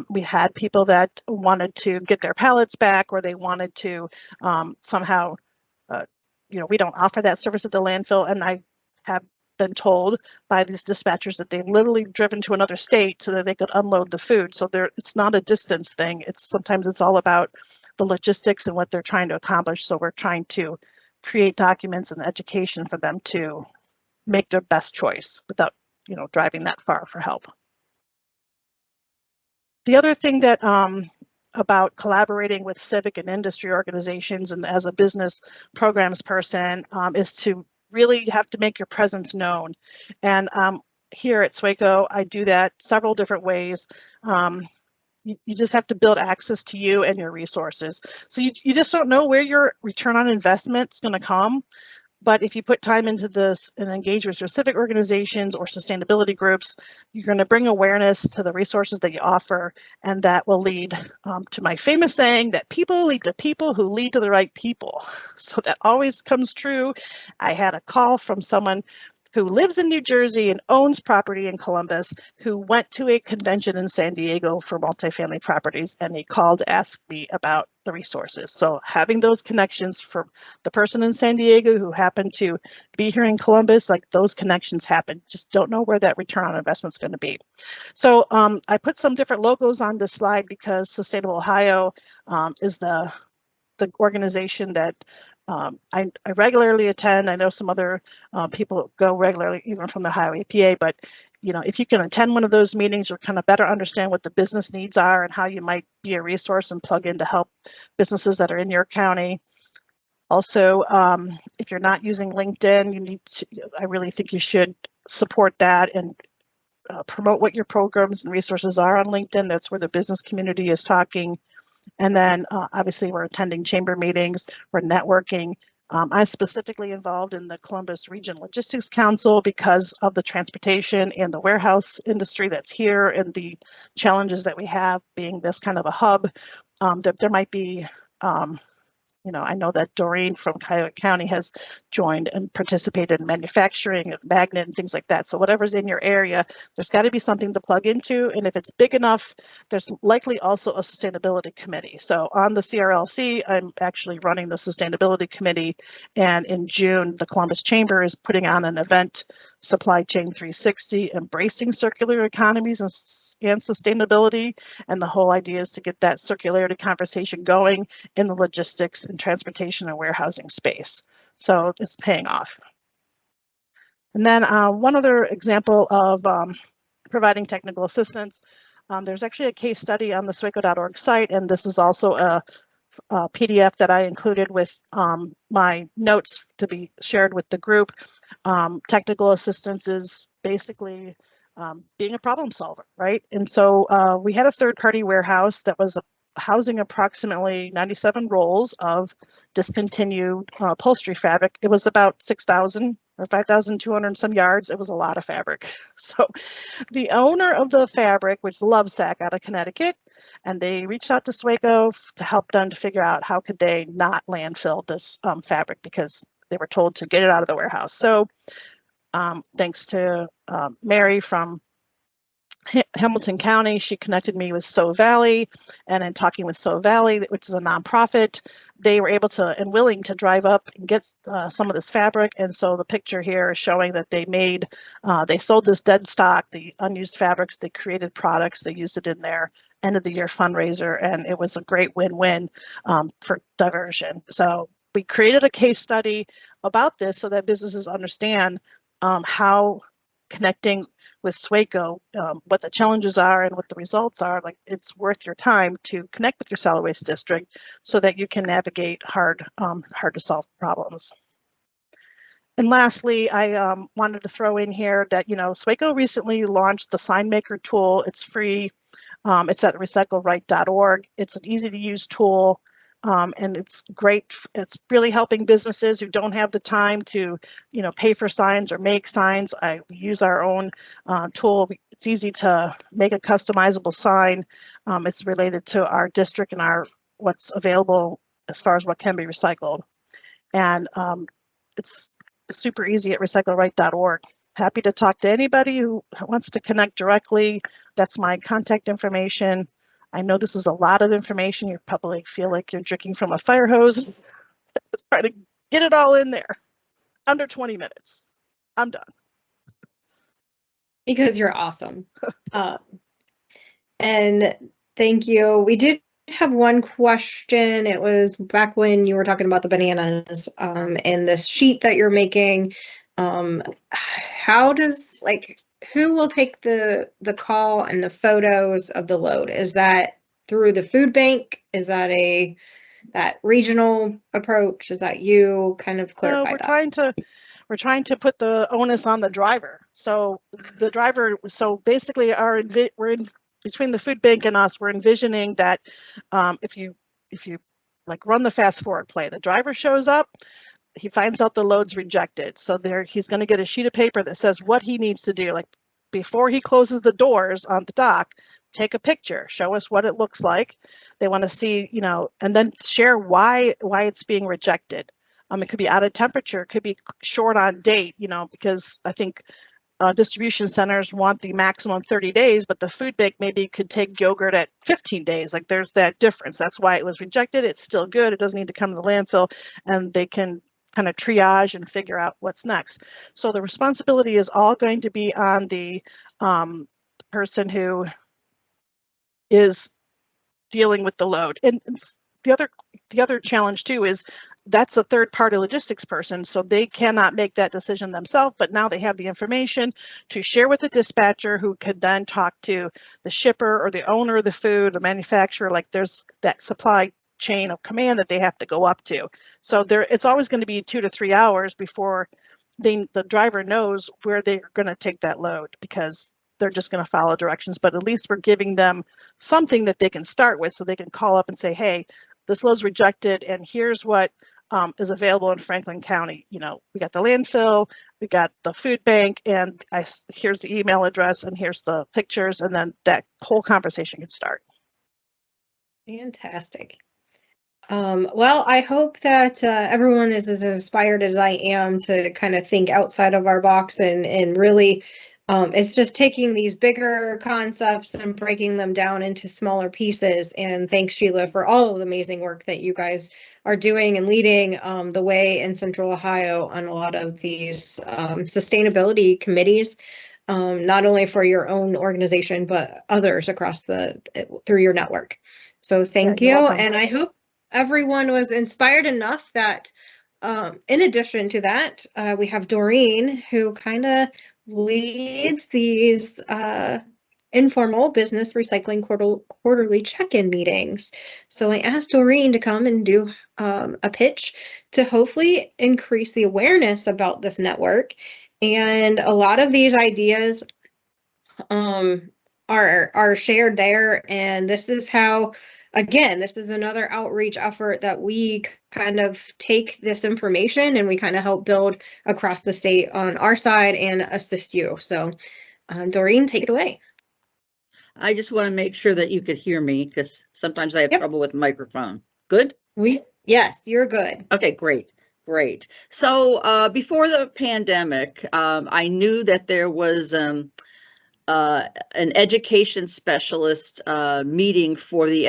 We had people that wanted to get their pallets back, or they wanted to somehow, we don't offer that service at the landfill, and I have been told by these dispatchers that they've literally driven to another state so that they could unload the food. So it's not a distance thing. Sometimes it's all about the logistics and what they're trying to accomplish. So we're trying to create documents and education for them to make their best choice without, driving that far for help. The other thing that about collaborating with civic and industry organizations and as a business programs person is to really have to make your presence known. And here at SWACO, I do that several different ways. You just have to build access to you and your resources. So you just don't know where your return on investment is going to come. But if you put time into this and engage with your civic organizations or sustainability groups, you're going to bring awareness to the resources that you offer, and that will lead to my famous saying that people lead to people who lead to the right people. So that always comes true. I had a call from someone who lives in New Jersey and owns property in Columbus, who went to a convention in San Diego for multifamily properties, and he called to ask me about the resources. So having those connections for the person in San Diego who happened to be here in Columbus, like those connections happen. Just don't know where that return on investment is going to be. So I put some different logos on this slide because Sustainable Ohio is the organization that I regularly attend. I know some other people go regularly, even from the Ohio EPA, but if you can attend one of those meetings, you'll kind of better understand what the business needs are and how you might be a resource and plug in to help businesses that are in your county. Also, if you're not using LinkedIn, I really think you should support that and promote what your programs and resources are on LinkedIn. That's where the business community is talking. And then obviously we're attending chamber meetings, we're networking. I'm specifically involved in the Columbus Region Logistics Council because of the transportation and the warehouse industry that's here and the challenges that we have being this kind of a hub. There might be I know that Doreen from Cuyahoga County has joined and participated in manufacturing, magnet and things like that. So whatever's in your area, there's got to be something to plug into. And if it's big enough, there's likely also a sustainability committee. So on the CRLC, I'm actually running the sustainability committee. And in June, the Columbus Chamber is putting on an event, Supply Chain 360, embracing circular economies and sustainability. And the whole idea is to get that circularity conversation going in the logistics and transportation and warehousing space. So it's paying off. And then one other example of providing technical assistance, there's actually a case study on the SWACO.org site, and this is also a PDF that I included with my notes to be shared with the group. Technical assistance is basically being a problem solver, right? And so we had a third-party warehouse that was housing approximately 97 rolls of discontinued upholstery fabric. It was about 6,000 or 5,200 and some yards. It was a lot of fabric. So the owner of the fabric, which is Lovesac out of Connecticut, and they reached out to SWACO to help them to figure out how could they not landfill this fabric because they were told to get it out of the warehouse. So thanks to Mary from Hamilton County, she connected me with Sow Valley, and in talking with Sow Valley, which is a nonprofit, they were able to and willing to drive up and get some of this fabric. And so the picture here is showing that they sold this dead stock, the unused fabrics, they created products, they used it in their end of the year fundraiser, and it was a great win-win for diversion. So we created a case study about this so that businesses understand how connecting with SWACO, what the challenges are and what the results are. Like, it's worth your time to connect with your solid waste district so that you can navigate hard to solve problems. And lastly, I wanted to throw in here that, SWACO recently launched the Sign Maker tool. It's free. It's at recycleright.org. It's an easy to use tool. And it's great. It's really helping businesses who don't have the time to, pay for signs or make signs. We use our own tool. It's easy to make a customizable sign. It's related to our district and what's available as far as what can be recycled. And it's super easy at recycleright.org. Happy to talk to anybody who wants to connect directly. That's my contact information. I know this is a lot of information. You probably feel like you're drinking from a fire hose. Trying to get it all in there. Under 20 minutes. I'm done. Because you're awesome. And thank you. We did have one question. It was back when you were talking about the bananas and the sheet that you're making. How does, who will take the call and the photos of the load? Is that through the food bank? Is that that regional approach? Is that you? Kind of clarify that. We're trying to put the onus on the driver. So basically we're in between the food bank and us, we're envisioning that if you run the fast forward play, the driver shows up, he finds out the load's rejected. So he's going to get a sheet of paper that says what he needs to do. Like, before he closes the doors on the dock, take a picture, show us what it looks like. They want to see, and then share why it's being rejected. It could be out of temperature, it could be short on date, because I think distribution centers want the maximum 30 days, but the food bank maybe could take yogurt at 15 days. Like, there's that difference. That's why it was rejected. It's still good. It doesn't need to come to the landfill, and they can kind of triage and figure out what's next. So the responsibility is all going to be on the person who is dealing with the load. And the other challenge too is that's a third-party logistics person, so they cannot make that decision themselves, but now they have the information to share with the dispatcher, who could then talk to the shipper or the owner of the food, the manufacturer. Like, there's that supply chain of command that they have to go up to. So it's always going to be 2 to 3 hours before the driver knows where they're going to take that load, because they're just going to follow directions. But at least we're giving them something that they can start with, so they can call up and say, hey, this load's rejected, and here's what is available in Franklin County. We got the landfill, we got the food bank, and here's the email address, and here's the pictures, and then that whole conversation can start. Fantastic. Well, I hope that everyone is as inspired as I am to kind of think outside of our box and really, it's just taking these bigger concepts and breaking them down into smaller pieces. And thanks, Sheila, for all of the amazing work that you guys are doing and leading the way in Central Ohio on a lot of these sustainability committees, not only for your own organization, but others across through your network. So thank you. And I hope everyone was inspired enough that in addition to that, we have Doreen, who kind of leads these informal business recycling quarterly check-in meetings. So I asked Doreen to come and do a pitch to hopefully increase the awareness about this network. And a lot of these ideas are shared there. And this is how, again, this is another outreach effort that we kind of take this information and we kind of help build across the state on our side and assist you. So Doreen, take it away. I just want to make sure that you could hear me, because sometimes I have trouble with the microphone. Good? Yes, you're good. Okay, great. Great. So before the pandemic, I knew that there was an education specialist meeting for the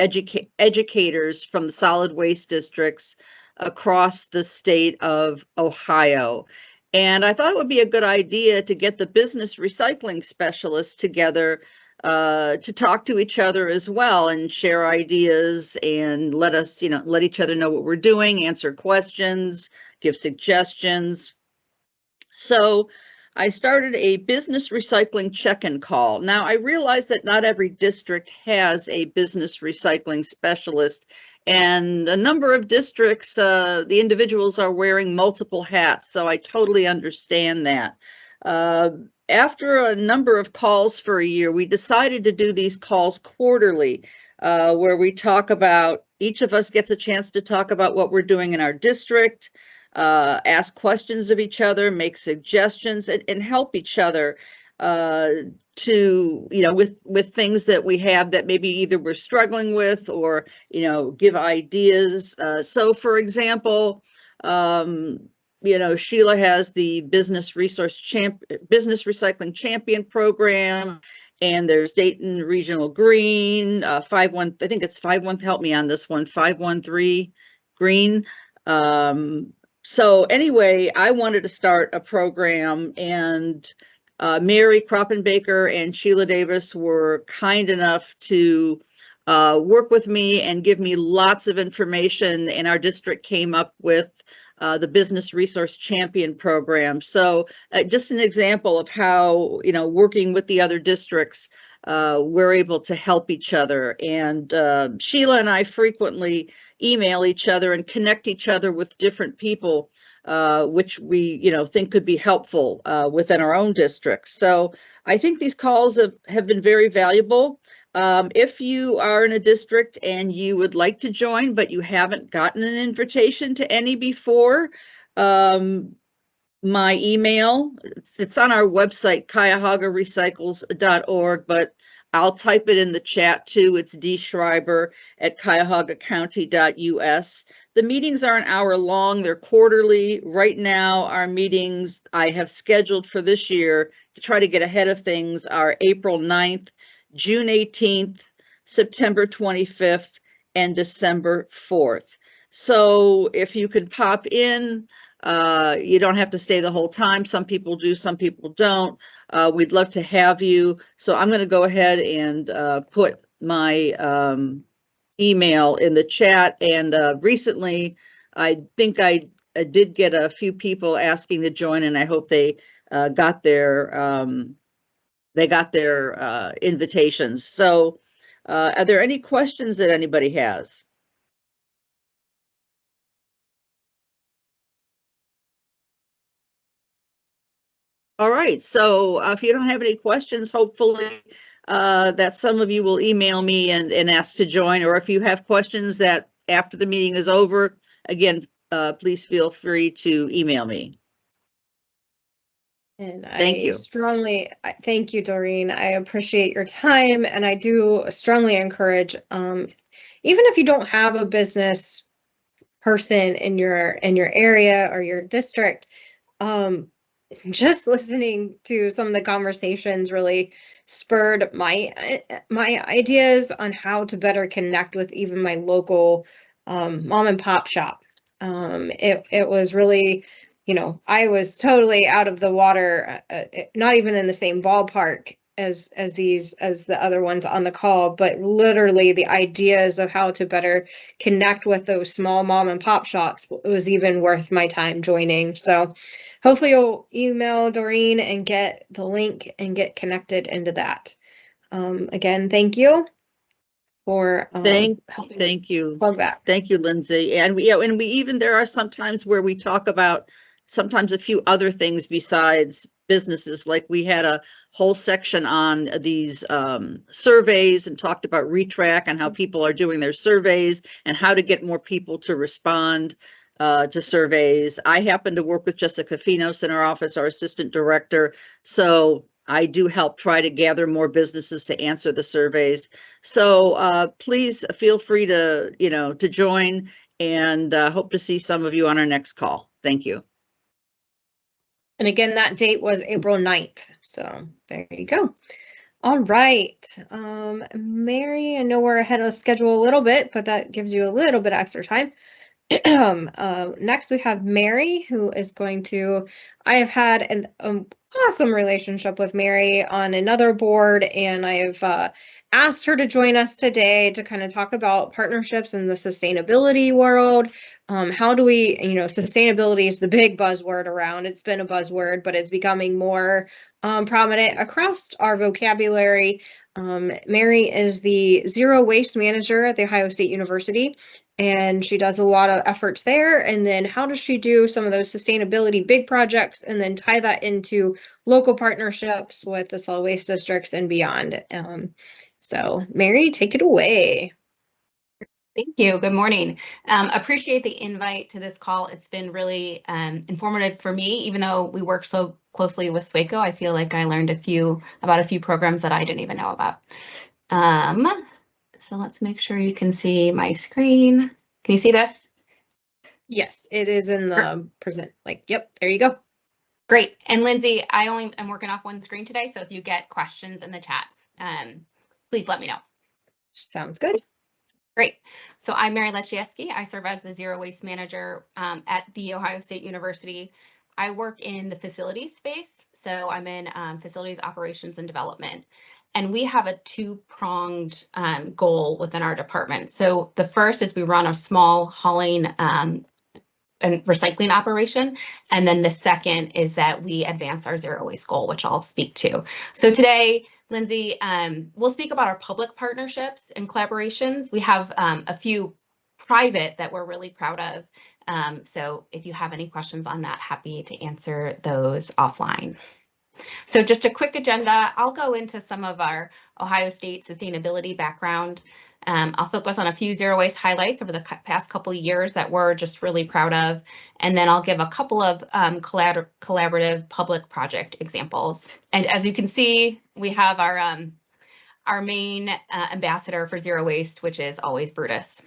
educators from the solid waste districts across the state of Ohio. And I thought it would be a good idea to get the business recycling specialists together to talk to each other as well and share ideas and let us, let each other know what we're doing, answer questions, give suggestions. So I started a business recycling check-in call. Now I realize that not every district has a business recycling specialist, and a number of districts, the individuals are wearing multiple hats. So I totally understand that. After a number of calls for a year, we decided to do these calls quarterly, where we talk about, each of us gets a chance to talk about what we're doing in our district, ask questions of each other, make suggestions, and help each other to, with things that we have that maybe either we're struggling with or, give ideas. So for example, Sheila has the Business Recycling Champion program, and there's Dayton Regional Green, I think it's 51, help me on this one, 513 Green. So anyway, I wanted to start a program, and Mary Kroppenbaker and Sheila Davis were kind enough to work with me and give me lots of information, and our district came up with the Business Resource Champion program. So just an example of how, working with the other districts, we're able to help each other. And Sheila and I frequently email each other and connect each other with different people, which we, think could be helpful within our own districts. So I think these calls have been very valuable. If you are in a district and you would like to join, but you haven't gotten an invitation to any before, my email, it's on our website, cuyahogarecycles.org, but I'll type it in the chat too. It's dschreiber@cuyahogacounty.us. The meetings are an hour long. They're quarterly. Right now, our meetings I have scheduled for this year to try to get ahead of things are April 9th, June 18th, September 25th, and December 4th. So if you could pop in, you don't have to stay the whole time. Some people do, some people don't. We'd love to have you. So I'm going to go ahead and put my email in the chat. And recently, I think I did get a few people asking to join, and I hope they got their invitations. So are there any questions that anybody has? All right, so if you don't have any questions, hopefully that some of you will email me and ask to join, or if you have questions that after the meeting is over, again, please feel free to email me. And Thank you. Thank you, Doreen. I appreciate your time, and I do strongly encourage, even if you don't have a business person in your area or your district, just listening to some of the conversations really spurred my ideas on how to better connect with even my local mom and pop shop. It was really, I was totally out of the water, not even in the same ballpark as the other ones on the call, but literally the ideas of how to better connect with those small mom and pop shops was even worth my time joining. So hopefully you'll email Doreen and get the link and get connected into that. Again, thank you for thank you. Plug that. Thank you, Lindsay. And we even, there are some times where we talk about sometimes a few other things besides businesses. Like we had a whole section on these surveys and talked about ReTrack and how people are doing their surveys and how to get more people to respond to surveys. I happen to work with Jessica Finos in our office, our assistant director. So I do help try to gather more businesses to answer the surveys. So please feel free to, to join, and hope to see some of you on our next call. Thank you. And again, that date was April 9th. So there you go. All right. Mary, I know we're ahead of schedule a little bit, but that gives you a little bit extra time. Next, we have Mary, who is going to, I have had awesome relationship with Mary on another board, and I've asked her to join us today to kind of talk about partnerships in the sustainability world. How do we, sustainability is the big buzzword around. It's been a buzzword, but it's becoming more prominent across our vocabulary. Mary is the zero waste manager at The Ohio State University, and she does a lot of efforts there. And then how does she do some of those sustainability big projects and then tie that into local partnerships with the solid waste districts and beyond? So Mary, take it away. Thank you. Good morning. Appreciate the invite to this call. It's been really informative for me, even though we work so closely with SWACO. I feel like I learned about a few programs that I didn't even know about. So let's make sure you can see my screen. Can you see this? Yes, it is in the present. Yep, there you go. Great. And Lindsay, I only am working off one screen today, so if you get questions in the chat, please let me know. Sounds good. Great. So I'm Mary Lecieski. I serve as the Zero Waste Manager at The Ohio State University. I work in the facilities space, so I'm in facilities operations and development. And we have a two-pronged goal within our department. So the first is we run a small hauling and recycling operation. And then the second is that we advance our zero waste goal, which I'll speak to. So today, Lindsay, we'll speak about our public partnerships and collaborations. We have a few private that we're really proud of. So if you have any questions on that, happy to answer those offline. So just a quick agenda. I'll go into some of our Ohio State sustainability background. I'll focus on a few zero waste highlights over the past couple of years that we're just really proud of. And then I'll give a couple of collaborative public project examples. And as you can see, we have our main ambassador for zero waste, which is always Brutus.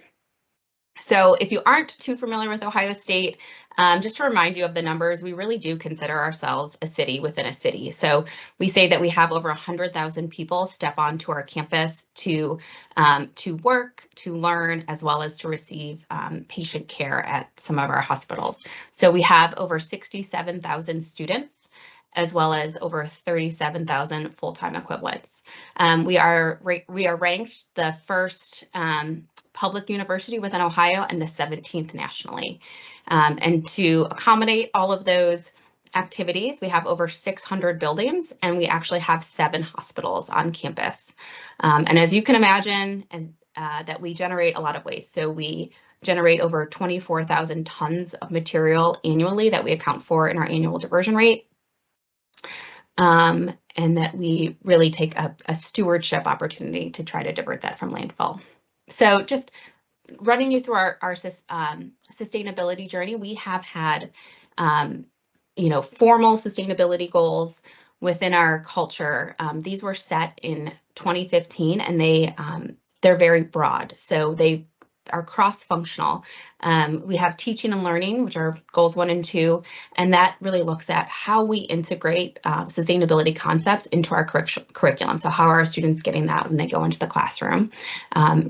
So if you aren't too familiar with Ohio State, just to remind you of the numbers, we really do consider ourselves a city within a city. So we say that we have over 100,000 people step onto our campus to work, to learn, as well as to receive patient care at some of our hospitals. So we have over 67,000 students, as well as over 37,000 full-time equivalents. We are ranked the first public university within Ohio and the 17th nationally. And to accommodate all of those activities, we have over 600 buildings, and we actually have 7 hospitals on campus. And as you can imagine, that we generate a lot of waste. So we generate over 24,000 tons of material annually that we account for in our annual diversion rate. And that we really take a stewardship opportunity to try to divert that from landfill. So just running you through our sustainability journey, we have had, formal sustainability goals within our culture. These were set in 2015, and they're very broad. So they are cross-functional. We have teaching and learning, which are goals 1 and 2, and that really looks at how we integrate sustainability concepts into our curriculum. So how are our students getting that when they go into the classroom?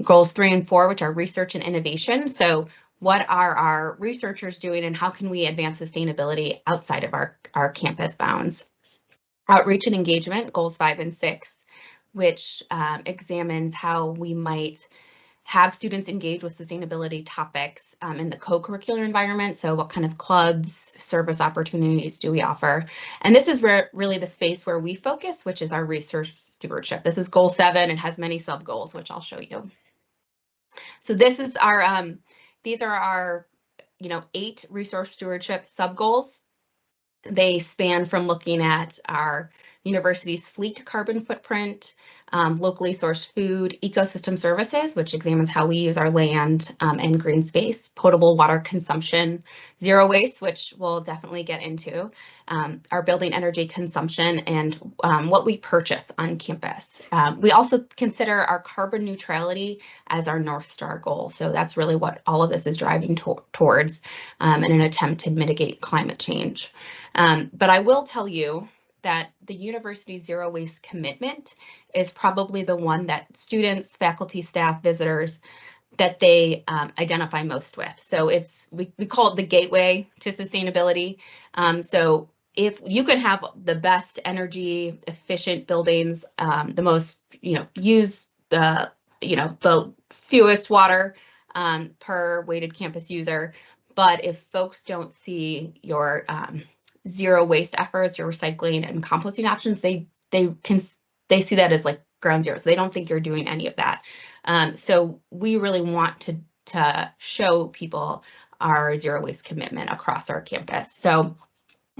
Goals 3 and 4, which are research and innovation. So what are our researchers doing and how can we advance sustainability outside of our campus bounds? Outreach and engagement, goals 5 and 6, which examines how we might have students engage with sustainability topics in the co-curricular environment. So what kind of clubs, service opportunities do we offer? And this is really the space where we focus, which is our research stewardship. This is goal 7 and has many sub goals, which I'll show you. So this is these are our, 8 resource stewardship sub goals. They span from looking at our university's fleet carbon footprint, locally sourced food, ecosystem services, which examines how we use our land and green space, potable water consumption, zero waste, which we'll definitely get into, our building energy consumption, and what we purchase on campus. We also consider our carbon neutrality as our North Star goal. So that's really what all of this is driving towards in an attempt to mitigate climate change. But I will tell you that the university's zero waste commitment is probably the one that students, faculty, staff, visitors, that they identify most with. So we call it the gateway to sustainability. So if you can have the best energy efficient buildings, the most, use the, the fewest water per weighted campus user, but if folks don't see your zero waste efforts, your recycling and composting options, they see that as like ground zero. So they don't think you're doing any of that. So we really want to show people our zero waste commitment across our campus. So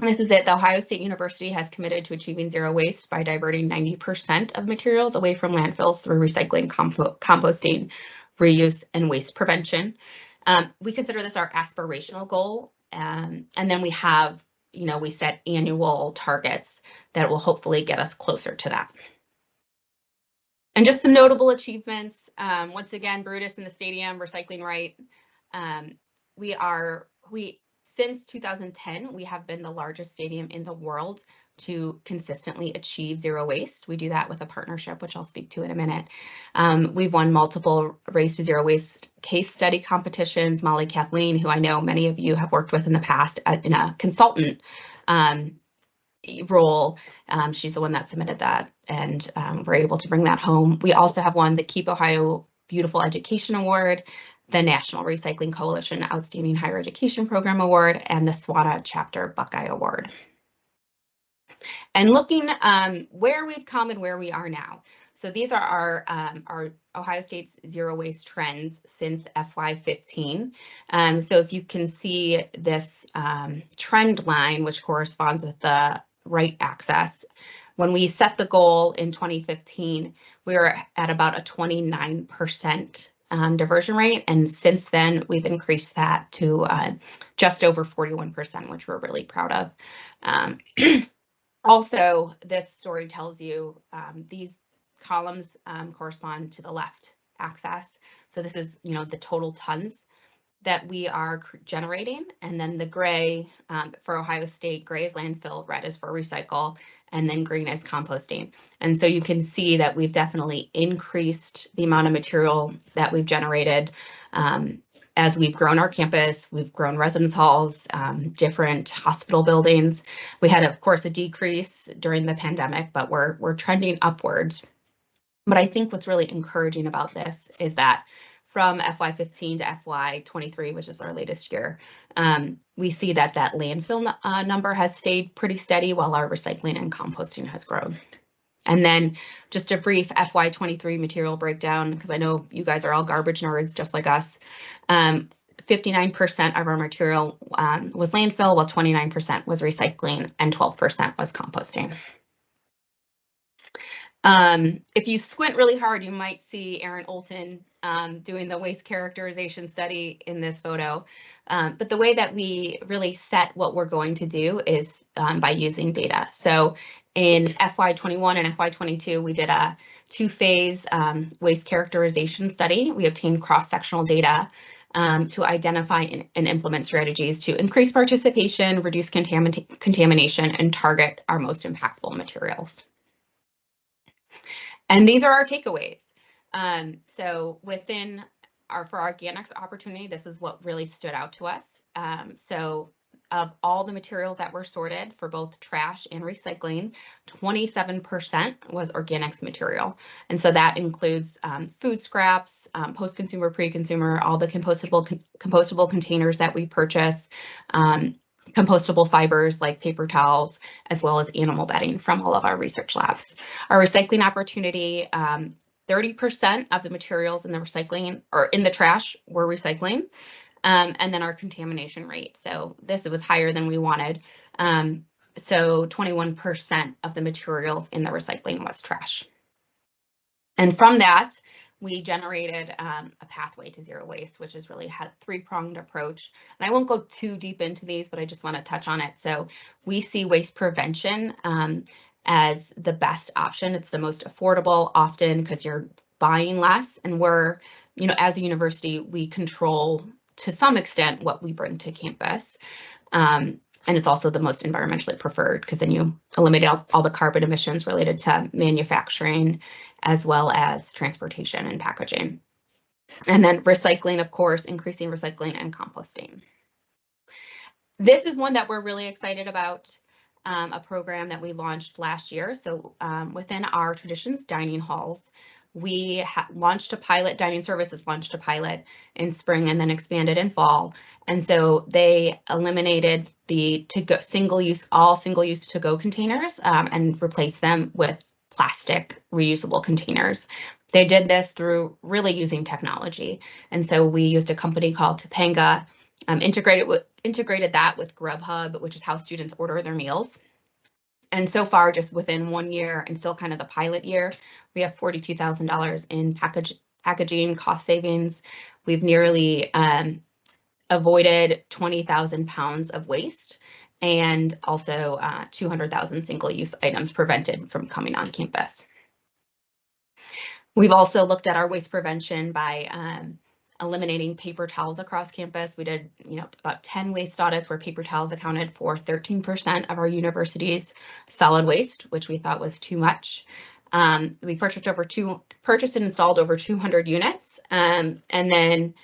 this is it. The Ohio State University has committed to achieving zero waste by diverting 90% of materials away from landfills through recycling, composting, reuse, and waste prevention. We consider this our aspirational goal. And then we have, we set annual targets that will hopefully get us closer to that. And just some notable achievements. Once again, Brutus in the stadium, recycling right. Since 2010, we have been the largest stadium in the world to consistently achieve zero waste. We do that with a partnership, which I'll speak to in a minute. We've won multiple Race to Zero Waste case study competitions. Molly Kathleen, who I know many of you have worked with in the past in a consultant role, she's the one that submitted that, and we're able to bring that home. We also have won the Keep Ohio Beautiful Education Award, the National Recycling Coalition Outstanding Higher Education Program Award, and the SWANA Chapter Buckeye Award. And looking where we've come and where we are now. So these are our Ohio State's zero waste trends since FY15. So if you can see this trend line, which corresponds with the right axis, when we set the goal in 2015, we were at about a 29% diversion rate. And since then, we've increased that to just over 41%, which we're really proud of. Also, this story tells you these columns correspond to the left axis. So this is, the total tons that we are generating. And then the gray for Ohio State, gray is landfill, red is for recycle, and then green is composting. And so you can see that we've definitely increased the amount of material that we've generated as we've grown our campus. We've grown residence halls, different hospital buildings. We had, of course, a decrease during the pandemic, but we're trending upwards. But I think what's really encouraging about this is that from FY15 to FY23, which is our latest year, we see that landfill number has stayed pretty steady while our recycling and composting has grown. And then just a brief FY23 material breakdown, because I know you guys are all garbage nerds just like us. 59% of our material was landfill, while 29% was recycling and 12% was composting. If you squint really hard, you might see Aaron Olton doing the waste characterization study in this photo. But the way that we really set what we're going to do is by using data. So in FY21 and FY22, we did a two-phase waste characterization study. We obtained cross-sectional data to identify and implement strategies to increase participation, reduce contamination, and target our most impactful materials. And these are our takeaways. So within for our organics opportunity, this is what really stood out to us. So of all the materials that were sorted for both trash and recycling, 27% was organics material. And so that includes food scraps, post-consumer, pre-consumer, all the compostable containers that we purchase, compostable fibers like paper towels, as well as animal bedding from all of our research labs. Our recycling opportunity, 30% of the materials in the recycling or in the trash were recycling. And then our contamination rate. So this was higher than we wanted. So 21% of the materials in the recycling was trash. And from that, we generated a pathway to zero waste, which is really a three-pronged approach. And I won't go too deep into these, but I just want to touch on it. So we see waste prevention as the best option. It's the most affordable often because you're buying less. And we're, as a university, we control to some extent what we bring to campus. And it's also the most environmentally preferred because then you eliminate all the carbon emissions related to manufacturing as well as transportation and packaging. And then recycling, of course, increasing recycling and composting. This is one that we're really excited about. a program that we launched last year. So within our Traditions dining halls, we launched a pilot, dining services launched a pilot in spring and then expanded in fall. And so they eliminated the all single-use to-go containers and replaced them with plastic reusable containers. They did this through really using technology. And so we used a company called Topanga, integrated that with Grubhub, which is how students order their meals. And so far, just within 1 year and still kind of the pilot year, we have $42,000 in packaging cost savings. We've nearly avoided 20,000 pounds of waste and also 200,000 single-use items prevented from coming on campus. We've also looked at our waste prevention by eliminating paper towels across campus. We did, about 10 waste audits where paper towels accounted for 13% of our university's solid waste, which we thought was too much. We purchased and installed over 200 units. And then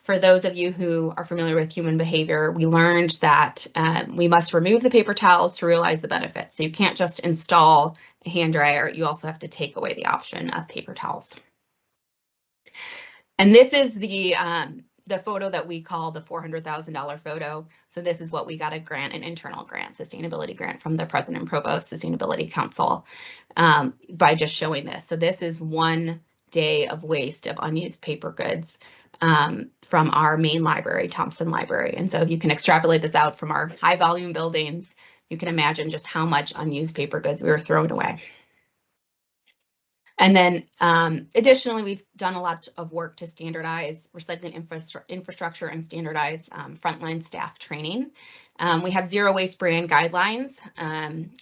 for those of you who are familiar with human behavior, we learned that we must remove the paper towels to realize the benefits. So you can't just install a hand dryer, you also have to take away the option of paper towels. And this is the photo that we call the $400,000 photo. So this is what we got a grant, an internal grant, sustainability grant from the President and Provost Sustainability Council by just showing this. So this is 1 day of waste of unused paper goods from our main library, Thompson Library. And so if you can extrapolate this out from our high volume buildings, you can imagine just how much unused paper goods we were throwing away. And then additionally, we've done a lot of work to standardize recycling infrastructure and standardize frontline staff training. We have zero waste brand guidelines.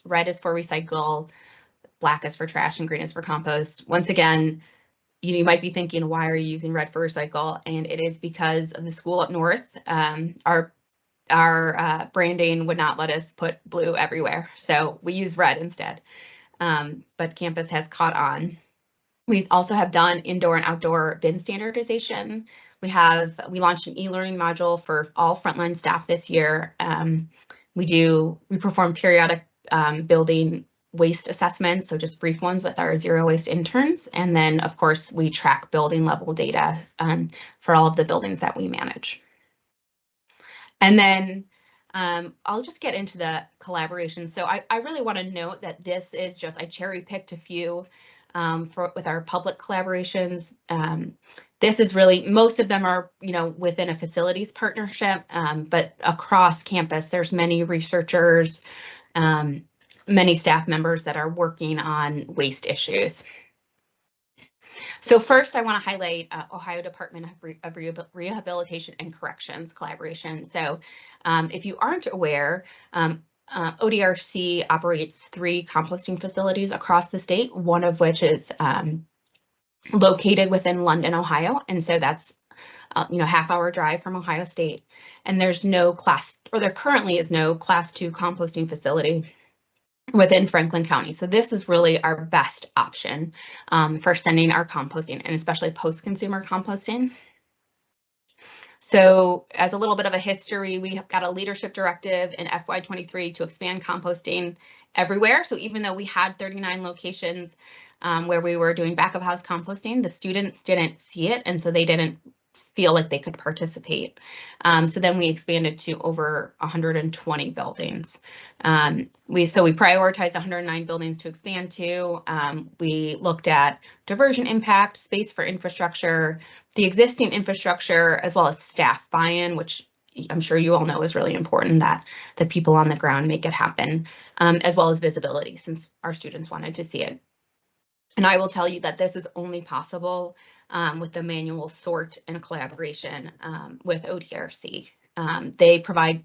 Red is for recycle, black is for trash, and green is for compost. Once again, you might be thinking, why are you using red for recycle? And it is because of the school up north. Our branding would not let us put blue everywhere, so we use red instead. But campus has caught on. We also have done indoor and outdoor bin standardization. We launched an e-learning module for all frontline staff this year. We perform periodic building waste assessments, so just brief ones with our zero waste interns. And then of course we track building level data for all of the buildings that we manage. And then I'll just get into the collaboration. So I really want to note that this is just, I cherry picked a few with our public collaborations. This is really, most of them are, within a facilities partnership, but across campus, there's many researchers, many staff members that are working on waste issues. So first, I want to highlight Ohio Department of Rehabilitation and Corrections collaboration. So if you aren't aware, ODRC operates 3 composting facilities across the state, one of which is located within London, Ohio. And so that's half-hour drive from Ohio State. And there currently is no Class 2 composting facility within Franklin County. So this is really our best option for sending our composting, and especially post-consumer composting. So as a little bit of a history, we have got a leadership directive in FY23 to expand composting everywhere. So even though we had 39 locations where we were doing back of house composting, the students didn't see it, and so they didn't feel like they could participate. So then we expanded to over 120 buildings. We prioritized 109 buildings to expand to. We looked at diversion impact, space for infrastructure, the existing infrastructure, as well as staff buy-in, which I'm sure you all know is really important, that the people on the ground make it happen, as well as visibility, since our students wanted to see it. And I will tell you that this is only possible with the manual sort and collaboration with ODRC. They provide,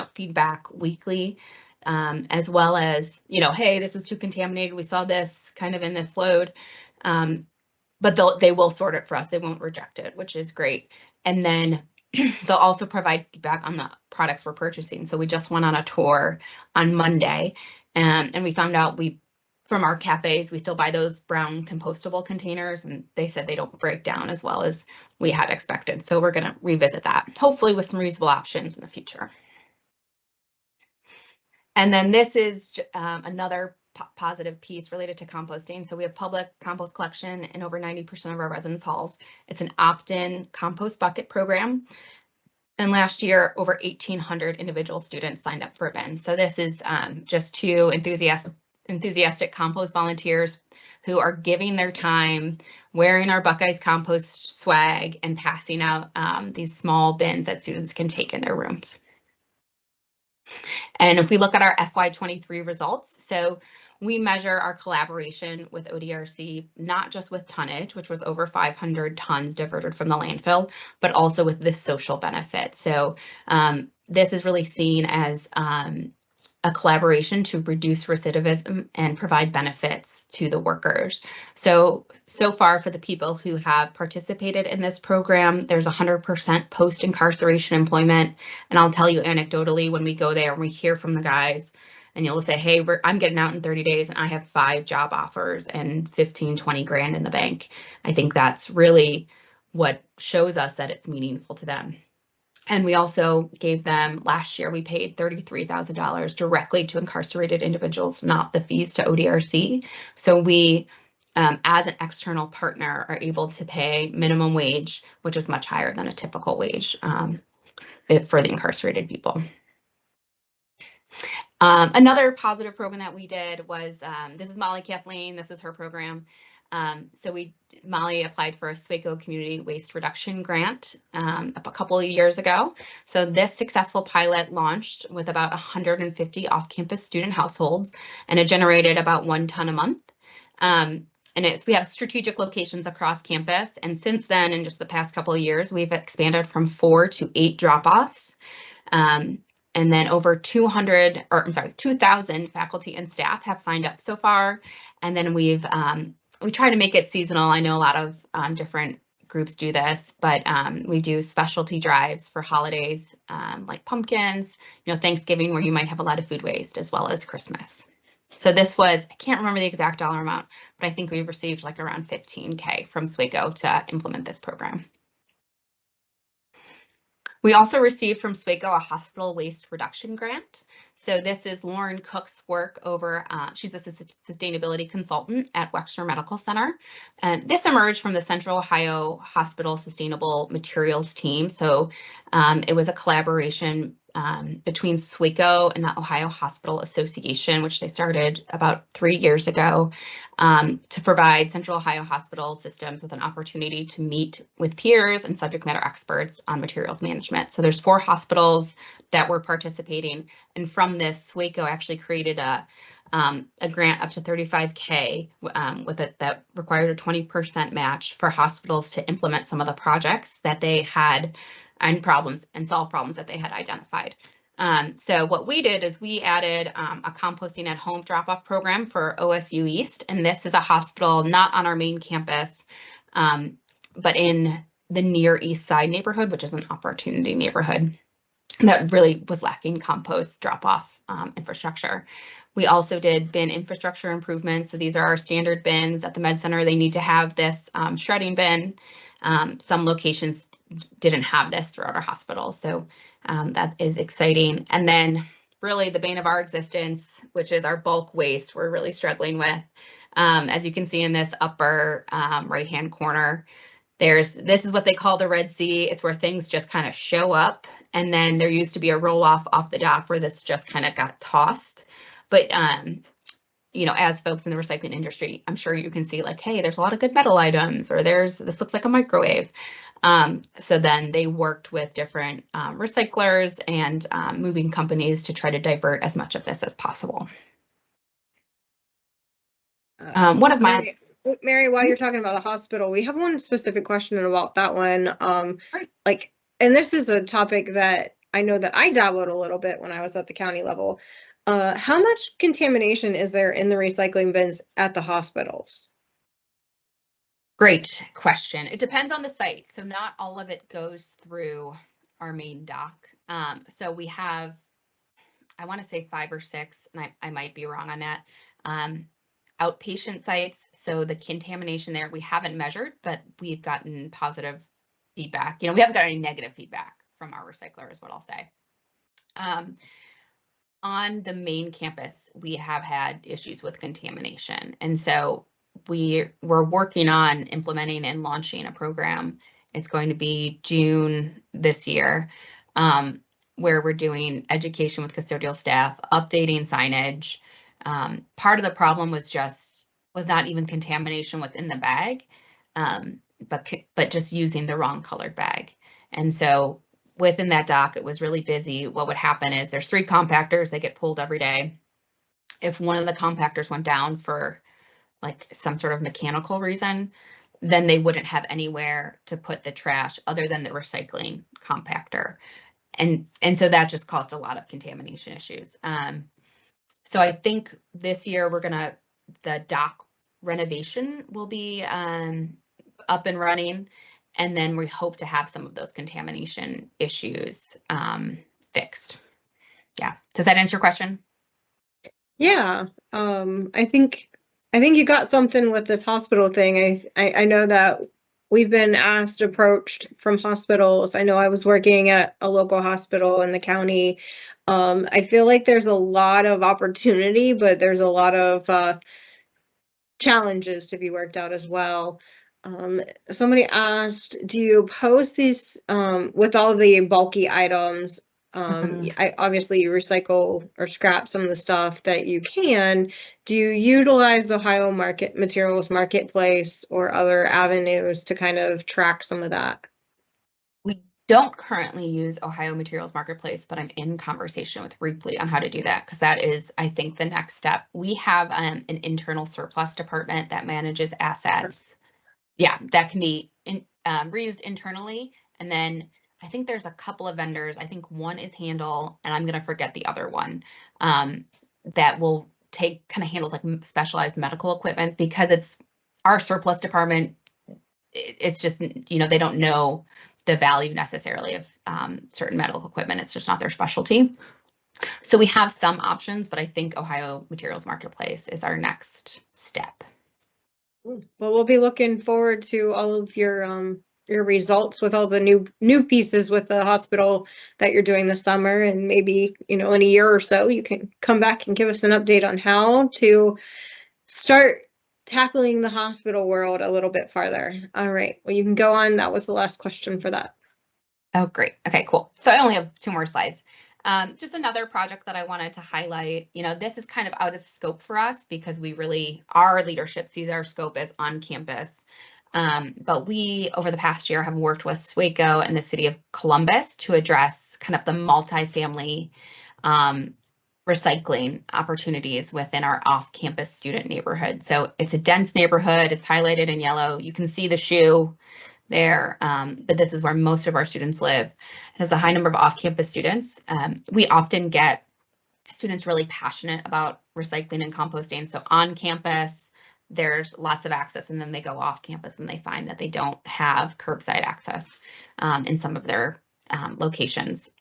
feedback weekly, as well as, hey, this was too contaminated. We saw this kind of in this load, but they will sort it for us. They won't reject it, which is great. And then they'll also provide feedback on the products we're purchasing. So we just went on a tour on Monday, and we found out from our cafes, we still buy those brown compostable containers, and they said they don't break down as well as we had expected. So we're going to revisit that, hopefully with some reasonable options in the future. And then this is another positive piece related to composting. So we have public compost collection in over 90% of our residence halls. It's an opt-in compost bucket program. And last year, over 1,800 individual students signed up for a bin. So this is just two enthusiastic compost volunteers who are giving their time, wearing our Buckeyes compost swag, and passing out these small bins that students can take in their rooms. And if we look at our FY23 results, so we measure our collaboration with ODRC, not just with tonnage, which was over 500 tons diverted from the landfill, but also with this social benefit. So this is really seen as a collaboration to reduce recidivism and provide benefits to the workers. So far for the people who have participated in this program, there's 100% post-incarceration employment. And I'll tell you anecdotally, when we go there and we hear from the guys, and you'll say, hey, I'm getting out in 30 days and I have 5 job offers and 15, 20 grand in the bank. I think that's really what shows us that it's meaningful to them. And we also gave them, last year, we paid $33,000 directly to incarcerated individuals, not the fees to ODRC. So we, as an external partner, are able to pay minimum wage, which is much higher than a typical wage for the incarcerated people. Another positive program that we did was, this is Molly Kathleen, this is her program. So Molly applied for a SWACO Community Waste Reduction Grant a couple of years ago. So this successful pilot launched with about 150 off-campus student households, and it generated about 1 ton a month. And we have strategic locations across campus. And since then, in just the past couple of years, we've expanded from 4 to 8 drop-offs. And then over 2,000 faculty and staff have signed up so far. And then we try to make it seasonal. I know a lot of different groups do this, but we do specialty drives for holidays like pumpkins, Thanksgiving, where you might have a lot of food waste, as well as Christmas. So this was, I can't remember the exact dollar amount, but I think we've received like around $15K from SWACO to implement this program. We also received from SWACO a hospital waste reduction grant. So this is Lauren Cook's work over, she's a sustainability consultant at Wexner Medical Center. And this emerged from the Central Ohio Hospital Sustainable Materials team. So it was a collaboration between SWACO and the Ohio Hospital Association, which they started about 3 years ago, to provide Central Ohio hospital systems with an opportunity to meet with peers and subject matter experts on materials management. So there's 4 hospitals that were participating, and from this, SWACO actually created a grant up to $35K that required a 20% match for hospitals to implement some of the projects that they had and solve problems that they had identified. So what we did is we added a composting at home drop-off program for OSU East, and this is a hospital not on our main campus, but in the near East Side neighborhood, which is an opportunity neighborhood that really was lacking compost drop-off infrastructure. We also did bin infrastructure improvements. So these are our standard bins at the Med Center. They need to have this shredding bin. Some locations didn't have this throughout our hospital. So that is exciting. And then really the bane of our existence, which is our bulk waste, we're really struggling with. As you can see in this upper right-hand corner, this is what they call the Red Sea. It's where things just kind of show up. And then there used to be a roll-off off the dock where this just kind of got tossed. But, as folks in the recycling industry, I'm sure you can see like, hey, there's a lot of good metal items, or this looks like a microwave. So then they worked with different recyclers and moving companies to try to divert as much of this as possible. One of my Mary, while you're talking about the hospital, we have one specific question about that one. And this is a topic that I know that I dabbled a little bit when I was at the county level. How much contamination is there in the recycling bins at the hospitals? Great question. It depends on the site. So not all of it goes through our main dock. So we have, I want to say 5 or 6, and I might be wrong on that, outpatient sites. So the contamination there, we haven't measured, but we've gotten positive feedback. We haven't got any negative feedback from our recycler is what I'll say. on the main campus, we have had issues with contamination. And so we're working on implementing and launching a program. It's going to be June this year, where we're doing education with custodial staff, updating signage. Part of the problem was not even contamination what's in the bag, but just using the wrong colored bag. And so within that dock, it was really busy. What would happen is there's 3 compactors, they get pulled every day. If one of the compactors went down for like some sort of mechanical reason, then they wouldn't have anywhere to put the trash other than the recycling compactor. And so that just caused a lot of contamination issues. So I think this year the dock renovation will be up and running. And then we hope to have some of those contamination issues fixed. Yeah. Does that answer your question? Yeah. I think you got something with this hospital thing. I know that we've been approached from hospitals. I know I was working at a local hospital in the county. I feel like there's a lot of opportunity, but there's a lot of challenges to be worked out as well. Somebody asked, do you post these with all the bulky items? Obviously you recycle or scrap some of the stuff that you can. Do you utilize the Ohio Materials Marketplace or other avenues to kind of track some of that? We don't currently use Ohio Materials Marketplace, but I'm in conversation with Reaply on how to do that, because that is, I think, the next step. We have an internal surplus department that manages assets. Yeah, that can be reused internally. And then I think there's a couple of vendors. I think one is Handle, and I'm going to forget the other one, that will handles like specialized medical equipment, because it's our surplus department. It's just, they don't know the value necessarily of certain medical equipment. It's just not their specialty. So we have some options, but I think Ohio Materials Marketplace is our next step. Well, we'll be looking forward to all of your results with all the new pieces with the hospital that you're doing this summer, and maybe in a year or so you can come back and give us an update on how to start tackling the hospital world a little bit farther. All right, well, you can go on. That was the last question for that. Oh, great. Okay, cool. So I only have 2 more slides. Just another project that I wanted to highlight. This is kind of out of scope for us, because our leadership sees our scope as on campus. But we, over the past year, have worked with SWACO and the city of Columbus to address kind of the multifamily recycling opportunities within our off-campus student neighborhood. So it's a dense neighborhood. It's highlighted in yellow. You can see the shoe there, but this is where most of our students live. It has a high number of off-campus students. We often get students really passionate about recycling and composting. So on campus, there's lots of access, and then they go off campus and they find that they don't have curbside access in some of their locations.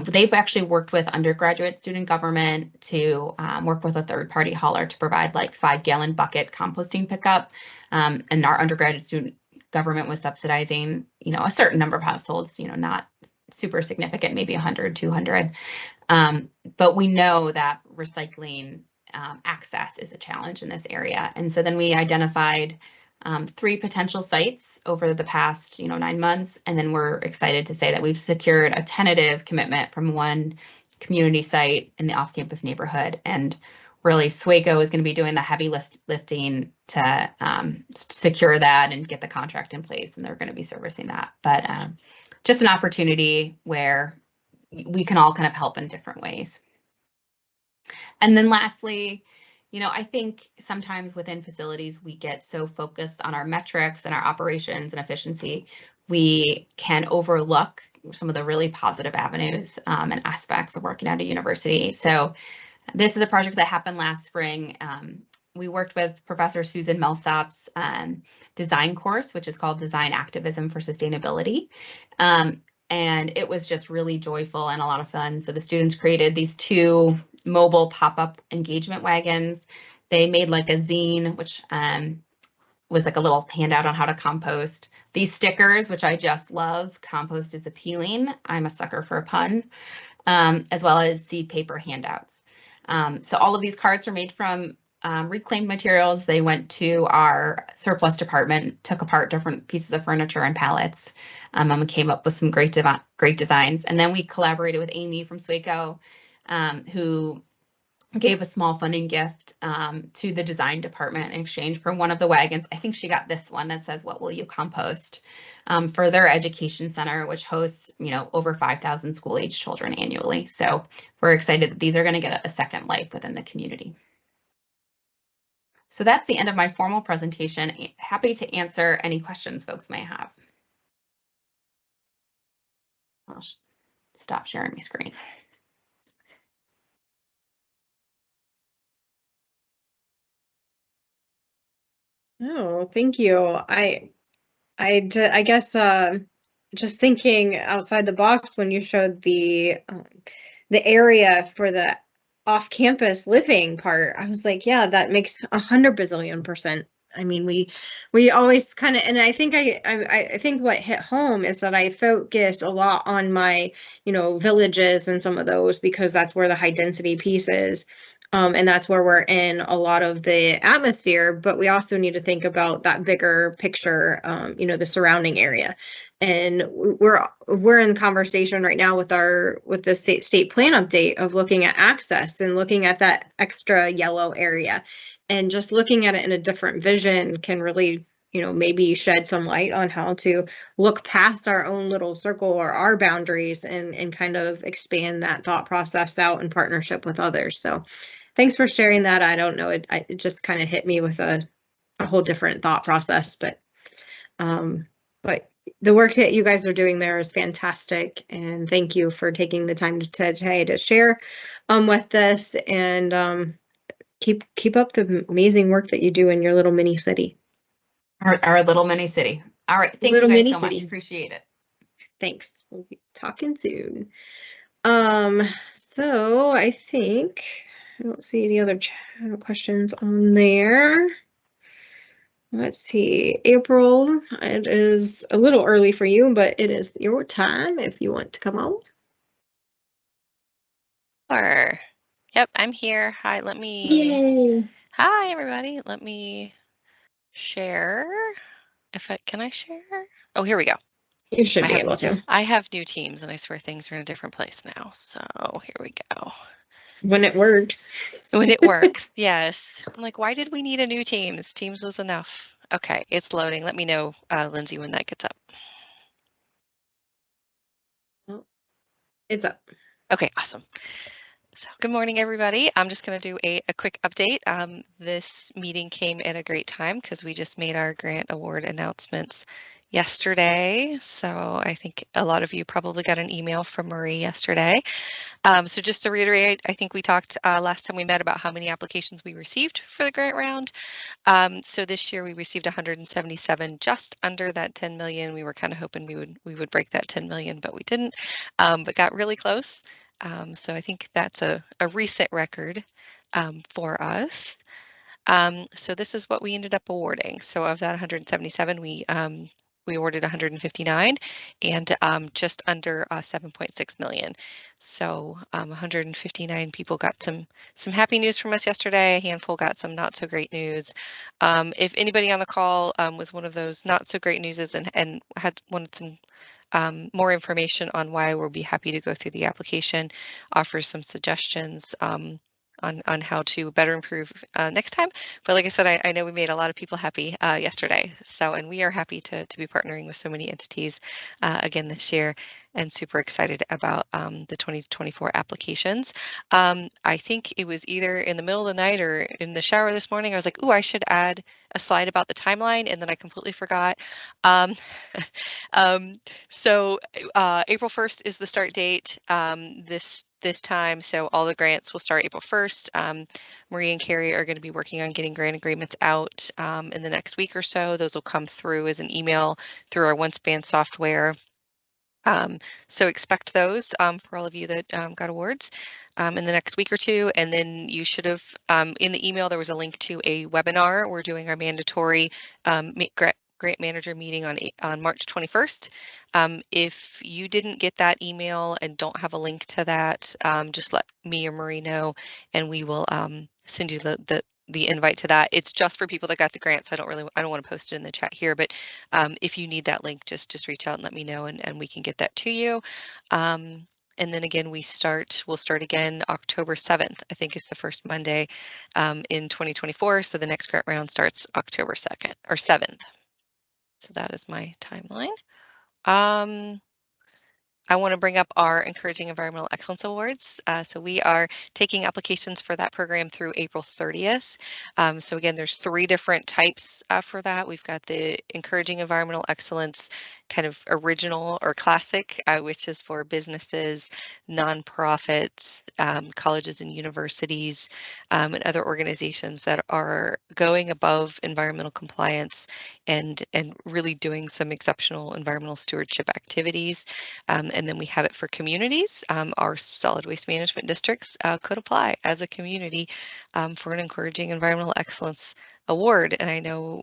They've actually worked with undergraduate student government to work with a third-party hauler to provide like 5-gallon bucket composting pickup. And our undergraduate student government was subsidizing, a certain number of households, not super significant, maybe 100, 200. But we know that recycling access is a challenge in this area. And so then we identified 3 potential sites over the past, 9 months. And then we're excited to say that we've secured a tentative commitment from one community site in the off-campus neighborhood. And really, SWACO is going to be doing the heavy lifting to secure that and get the contract in place, and they're going to be servicing that. But just an opportunity where we can all kind of help in different ways. And then lastly, I think sometimes within facilities, we get so focused on our metrics and our operations and efficiency, we can overlook some of the really positive avenues and aspects of working at a university. So this is a project that happened last spring. We worked with Professor Susan Millsap's design course, which is called Design Activism for Sustainability. And it was just really joyful and a lot of fun. So the students created these 2 mobile pop-up engagement wagons. They made like a zine, which was like a little handout on how to compost. These stickers, which I just love, compost is appealing. I'm a sucker for a pun, as well as seed paper handouts. So all of these cards are made from reclaimed materials. They went to our surplus department, took apart different pieces of furniture and pallets, and came up with some great designs. And then we collaborated with Amy from Swaco, who gave a small funding gift to the design department in exchange for one of the wagons. I think she got this one that says, "What will you compost?" For their education center, which hosts, over 5,000 school-age children annually. So we're excited that these are going to get a second life within the community. So that's the end of my formal presentation. Happy to answer any questions folks may have. I'll stop sharing my screen. Oh, thank you. I guess just thinking outside the box when you showed the area for the off-campus living part, I was like, yeah, that makes 100 bazillion%. I mean, we always kind of, and I think I think what hit home is that I focus a lot on my, villages and some of those because that's where the high density piece is. And that's where we're in a lot of the atmosphere, but we also need to think about that bigger picture, the surrounding area. And we're in conversation right now with the state plan update of looking at access and looking at that extra yellow area, and just looking at it in a different vision can really, maybe shed some light on how to look past our own little circle or our boundaries and kind of expand that thought process out in partnership with others. So thanks for sharing that. I don't know, it just kind of hit me with a whole different thought process, but the work that you guys are doing there is fantastic. And thank you for taking the time today to share with this, and keep up the amazing work that you do in your little mini city. Our little mini city. All right. Thank you guys so much. Appreciate it. Thanks. We'll be talking soon. So I think I don't see any other questions on there. Let's see, April, it is a little early for you, but it is your time if you want to come on. Sure. Yep, I'm here. Hi, Yay. Hi, everybody. Let me share. Can I share? Oh, here we go. You should be able to. I have new Teams, and I swear things are in a different place now. So here we go. When it works. When it works, yes. I'm like, why did we need a new Teams? Teams was enough. Okay, it's loading. Let me know, Lindsay, when that gets up. Oh, it's up. Okay, awesome. So good morning, everybody. I'm just going to do a quick update. This meeting came at a great time because we just made our grant award announcements yesterday. So I think a lot of you probably got an email from Marie yesterday. So just to reiterate, I think we talked last time we met about how many applications we received for the grant round. So this year we received 177, just under that 10 million. We were kind of hoping we would break that 10 million, but we didn't, but got really close. So I think that's a recent record for us. So this is what we ended up awarding. So of that 177, we awarded 159 and just under 7.6 million. So 159 people got some happy news from us yesterday. A handful got some not so great news. If anybody on the call was one of those not so great newses and wanted some more information on why, we'll be happy to go through the application, offer some suggestions on how to better improve next time. But like I said, I know we made a lot of people happy yesterday. So, and we are happy to be partnering with so many entities again this year, and super excited about the 2024 applications. I think it was either in the middle of the night or in the shower this morning, I was like, ooh, I should add a slide about the timeline, and then I completely forgot. So April 1st is the start date this time. So all the grants will start April 1st. Marie and Carrie are going to be working on getting grant agreements out in the next week or so. Those will come through as an email through our OneSpan software. So expect those for all of you that got awards in the next week or two. And then you should have, in the email, there was a link to a webinar. We're doing our mandatory grant manager meeting on March 21st. If you didn't get that email and don't have a link to that, just let me or Marie know, and we will send you the invite to that. It's just for people that got the grant, so I don't want to post it in the chat here, but if you need that link, just reach out and let me know, and we can get that to you. And then again, we'll start again October 7th, I think is the first Monday in 2024. So the next grant round starts October 2nd or 7th. So that is my timeline. I want to bring up our Encouraging Environmental Excellence Awards. So we are taking applications for that program through April 30th. So again, there's 3 different types for that. We've got the Encouraging Environmental Excellence kind of original or classic, which is for businesses, nonprofits, colleges and universities, and other organizations that are going above environmental compliance and really doing some exceptional environmental stewardship activities. And then we have it for communities. Our solid waste management districts could apply as a community for an Encouraging Environmental Excellence Award. And I know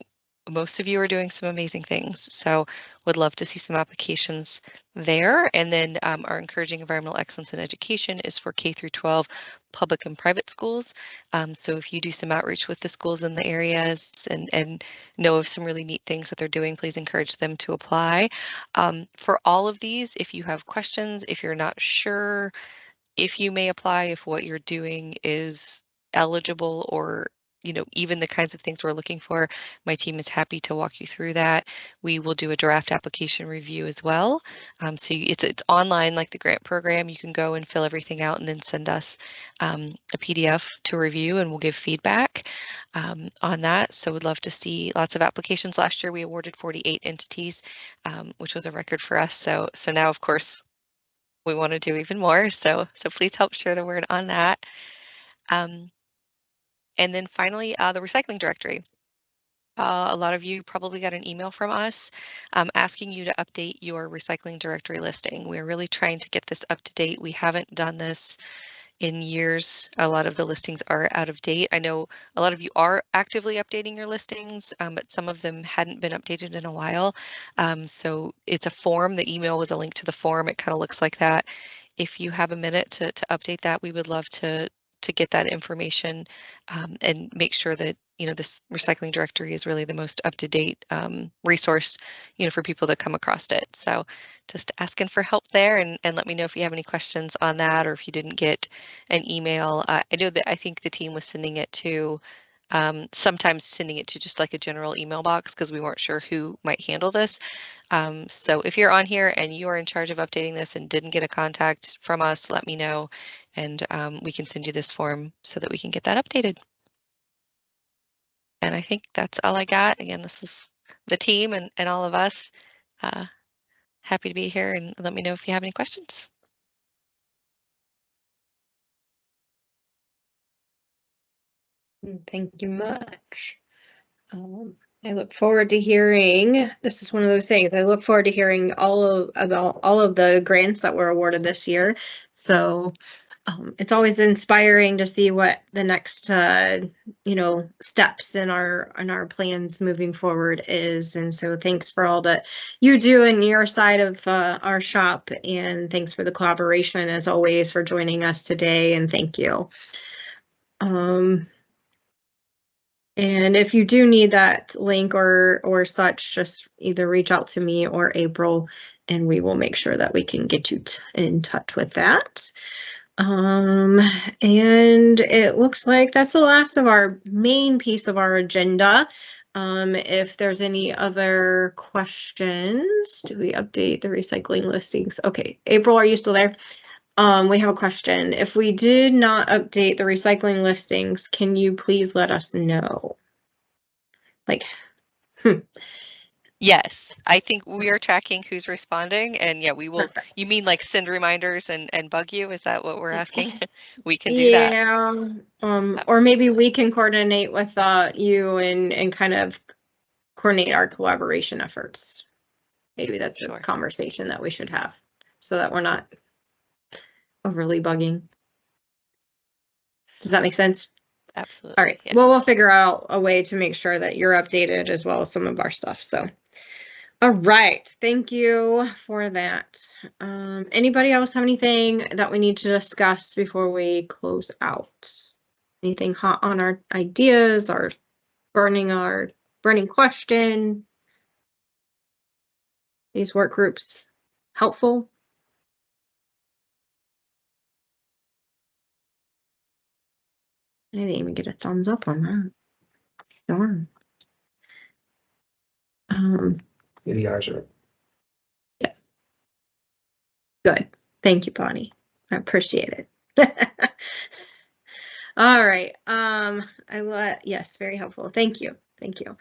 most of you are doing some amazing things, so would love to see some applications there. And then our Encouraging Environmental Excellence in Education is for K through 12 public and private schools. So if you do some outreach with the schools in the areas and know of some really neat things that they're doing, please encourage them to apply. For all of these, if you have questions, if you're not sure if you may apply, if what you're doing is eligible, or even the kinds of things we're looking for, my team is happy to walk you through that. We will do a draft application review as well. So it's online like the grant program. You can go and fill everything out and then send us a PDF to review, and we'll give feedback on that. So we'd love to see lots of applications. Last year we awarded 48 entities, which was a record for us. So now, of course, we want to do even more. So please help share the word on that. And then finally, the recycling directory. A lot of you probably got an email from us asking you to update your recycling directory listing. We're really trying to get this up to date. We haven't done this in years. A lot of the listings are out of date. I know a lot of you are actively updating your listings, but some of them hadn't been updated in a while. So it's a form. The email was a link to the form. It kind of looks like that. If you have a minute to update that, we would love to get that information and make sure that this recycling directory is really the most up-to-date resource for people that come across it. So just asking for help there, and let me know if you have any questions on that, or if you didn't get an email. I know that I think the team was sending it to sometimes sending it to just like a general email box because we weren't sure who might handle this. So if you're on here and you are in charge of updating this and didn't get a contact from us, let me know, and we can send you this form so that we can get that updated. And I think that's all I got. Again, this is the team and all of us. Happy to be here, and let me know if you have any questions. Thank you much. I look forward to hearing, this is one of those things, I look forward to hearing about all of the grants that were awarded this year. So it's always inspiring to see what the next, steps in our plans moving forward is. And so thanks for all that you do in your side of our shop, and thanks for the collaboration as always for joining us today, and thank you. And if you do need that link or such, just either reach out to me or April, and we will make sure that we can get you in touch with that. And it looks like that's the last of our main piece of our agenda. If there's any other questions, do we update the recycling listings? Okay, April, are you still there? We have a question. If we did not update the recycling listings, can you please let us know? Yes, I think we are tracking who's responding, and yeah, we will. Perfect. You mean like send reminders and bug you? Is that what we're asking? We can do that. Yeah. Or maybe we can coordinate with you and kind of coordinate our collaboration efforts. Maybe that's a conversation that we should have, so that we're not overly bugging. Does that make sense? Absolutely. All right. Yeah. Well, we'll figure out a way to make sure that you're updated as well as some of our stuff. So All right, thank you for that. Anybody else have anything that we need to discuss before we close out? Anything hot on our ideas or burning question? These work groups helpful? I didn't even get a thumbs up on that. Darn. ADRs are. Yeah. Good. Thank you, Bonnie. I appreciate it. All right. Yes, very helpful. Thank you. Thank you.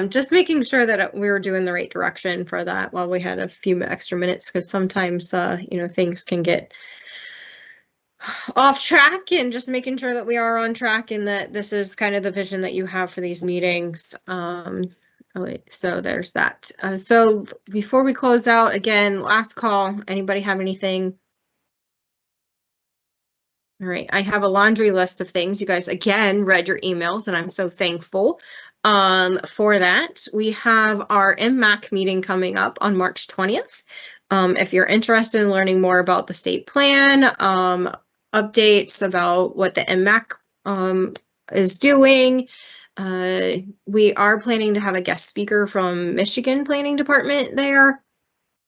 Just making sure that we were doing the right direction for that while we had a few extra minutes, because sometimes, things can get off track, and just making sure that we are on track and that this is kind of the vision that you have for these meetings. So there's that. So before we close out, again, last call, anybody have anything? All right, I have a laundry list of things. You guys, again, read your emails, and I'm so thankful for that. We have our MMAC meeting coming up on March 20th. If you're interested in learning more about the state plan, updates about what the MMAC is doing, we are planning to have a guest speaker from Michigan Planning Department there.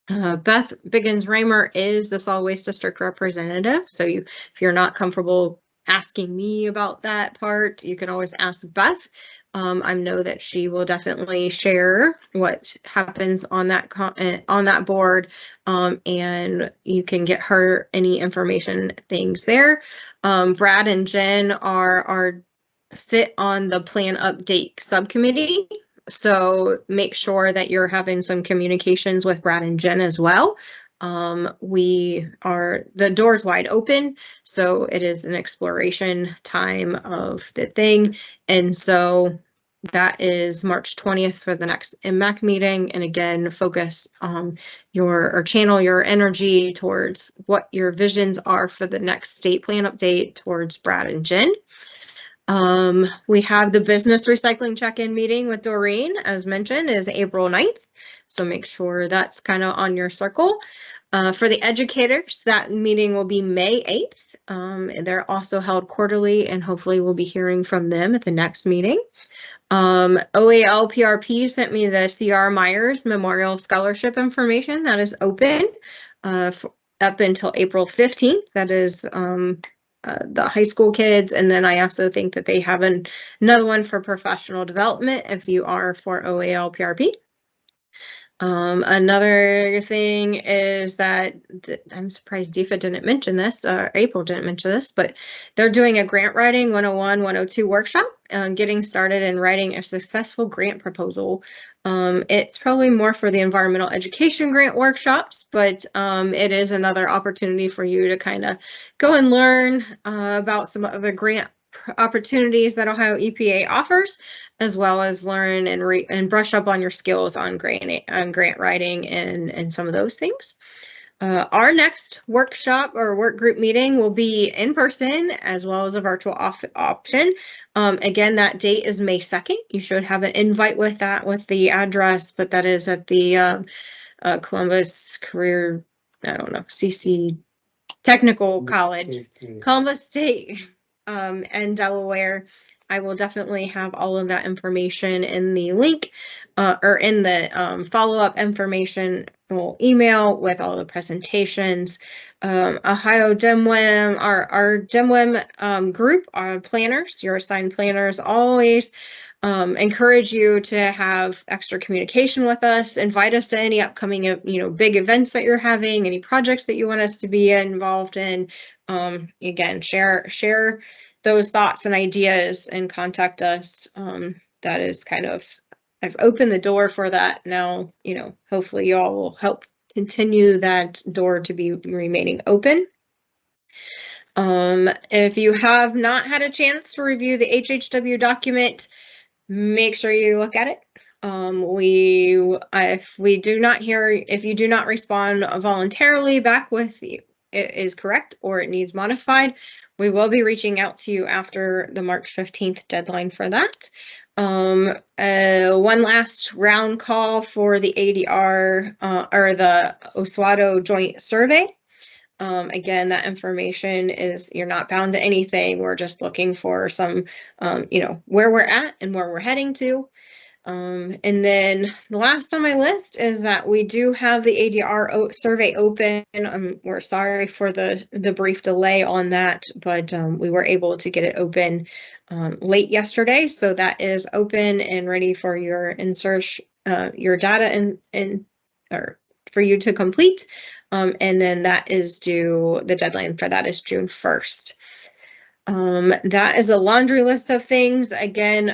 Beth Biggins-Raymer is the Solid Waste District representative. So if you're not comfortable asking me about that part, you can always ask Beth. I know that she will definitely share what happens on that board, and you can get her any information things there. Brad and Jen sit on the plan update subcommittee. So make sure that you're having some communications with Brad and Jen as well. The door's wide open, so it is an exploration time of the thing. And so that is March 20th for the next MMAC meeting. And again, focus channel your energy towards what your visions are for the next state plan update towards Brad and Jen. We have the business recycling check-in meeting with Doreen, as mentioned, is April 9th. So make sure that's kind of on your circle. For the educators, that meeting will be May 8th. They're also held quarterly, and hopefully we'll be hearing from them at the next meeting. OAL PRP sent me the C.R. Myers Memorial Scholarship information that is open up until April 15th. That is the high school kids. And then I also think that they have another one for professional development if you are for OAL PRP. Another thing is that I'm surprised DEFA didn't mention this, or April didn't mention this, but they're doing a grant writing 101, 102 workshop, getting started in writing a successful grant proposal. It's probably more for the environmental education grant workshops, but it is another opportunity for you to kind of go and learn about some other grant opportunities that Ohio EPA offers, as well as learn and brush up on your skills on grant writing and some of those things. Our next workshop or work group meeting will be in person as well as a virtual option. Again, that date is May 2nd. You should have an invite with that, with the address, but that is at the Columbus Career, CC Technical College, Columbus State. And Delaware. I will definitely have all of that information in the link or in the follow-up information email with all the presentations. Ohio DEMWIM, our DEMWIM group, our planners, your assigned planners, always encourage you to have extra communication with us. Invite us to any upcoming, big events that you're having, any projects that you want us to be involved in. Again, share those thoughts and ideas and contact us. That is kind of, I've opened the door for that. Now, hopefully you all will help continue that door to be remaining open. If you have not had a chance to review the HHW document, make sure you look at it. If you do not respond voluntarily back with it is correct or it needs modified, we will be reaching out to you after the March 15th deadline for that. One last round call for the ADR or the Oswego Joint Survey. Again, that information is, you're not bound to anything. We're just looking for some, where we're at and where we're heading to. And then the last on my list is that we do have the ADR survey open. We're sorry for the brief delay on that, but we were able to get it open late yesterday. So that is open and ready for your insert, your data or for you to complete. And then that is due, the deadline for that is June 1st. That is a laundry list of things. Again,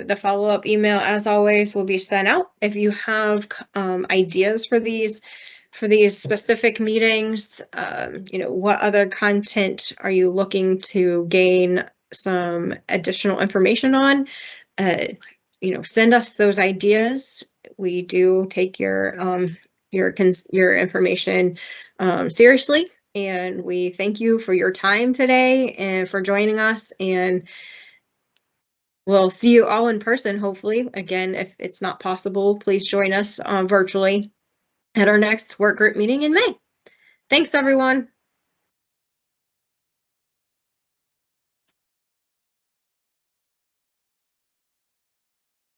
the follow-up email, as always, will be sent out. If you have ideas for these specific meetings, what other content are you looking to gain some additional information on? Send us those ideas. We do take your information seriously. And we thank you for your time today and for joining us. And we'll see you all in person, hopefully. Again, if it's not possible, please join us virtually at our next work group meeting in May. Thanks, everyone.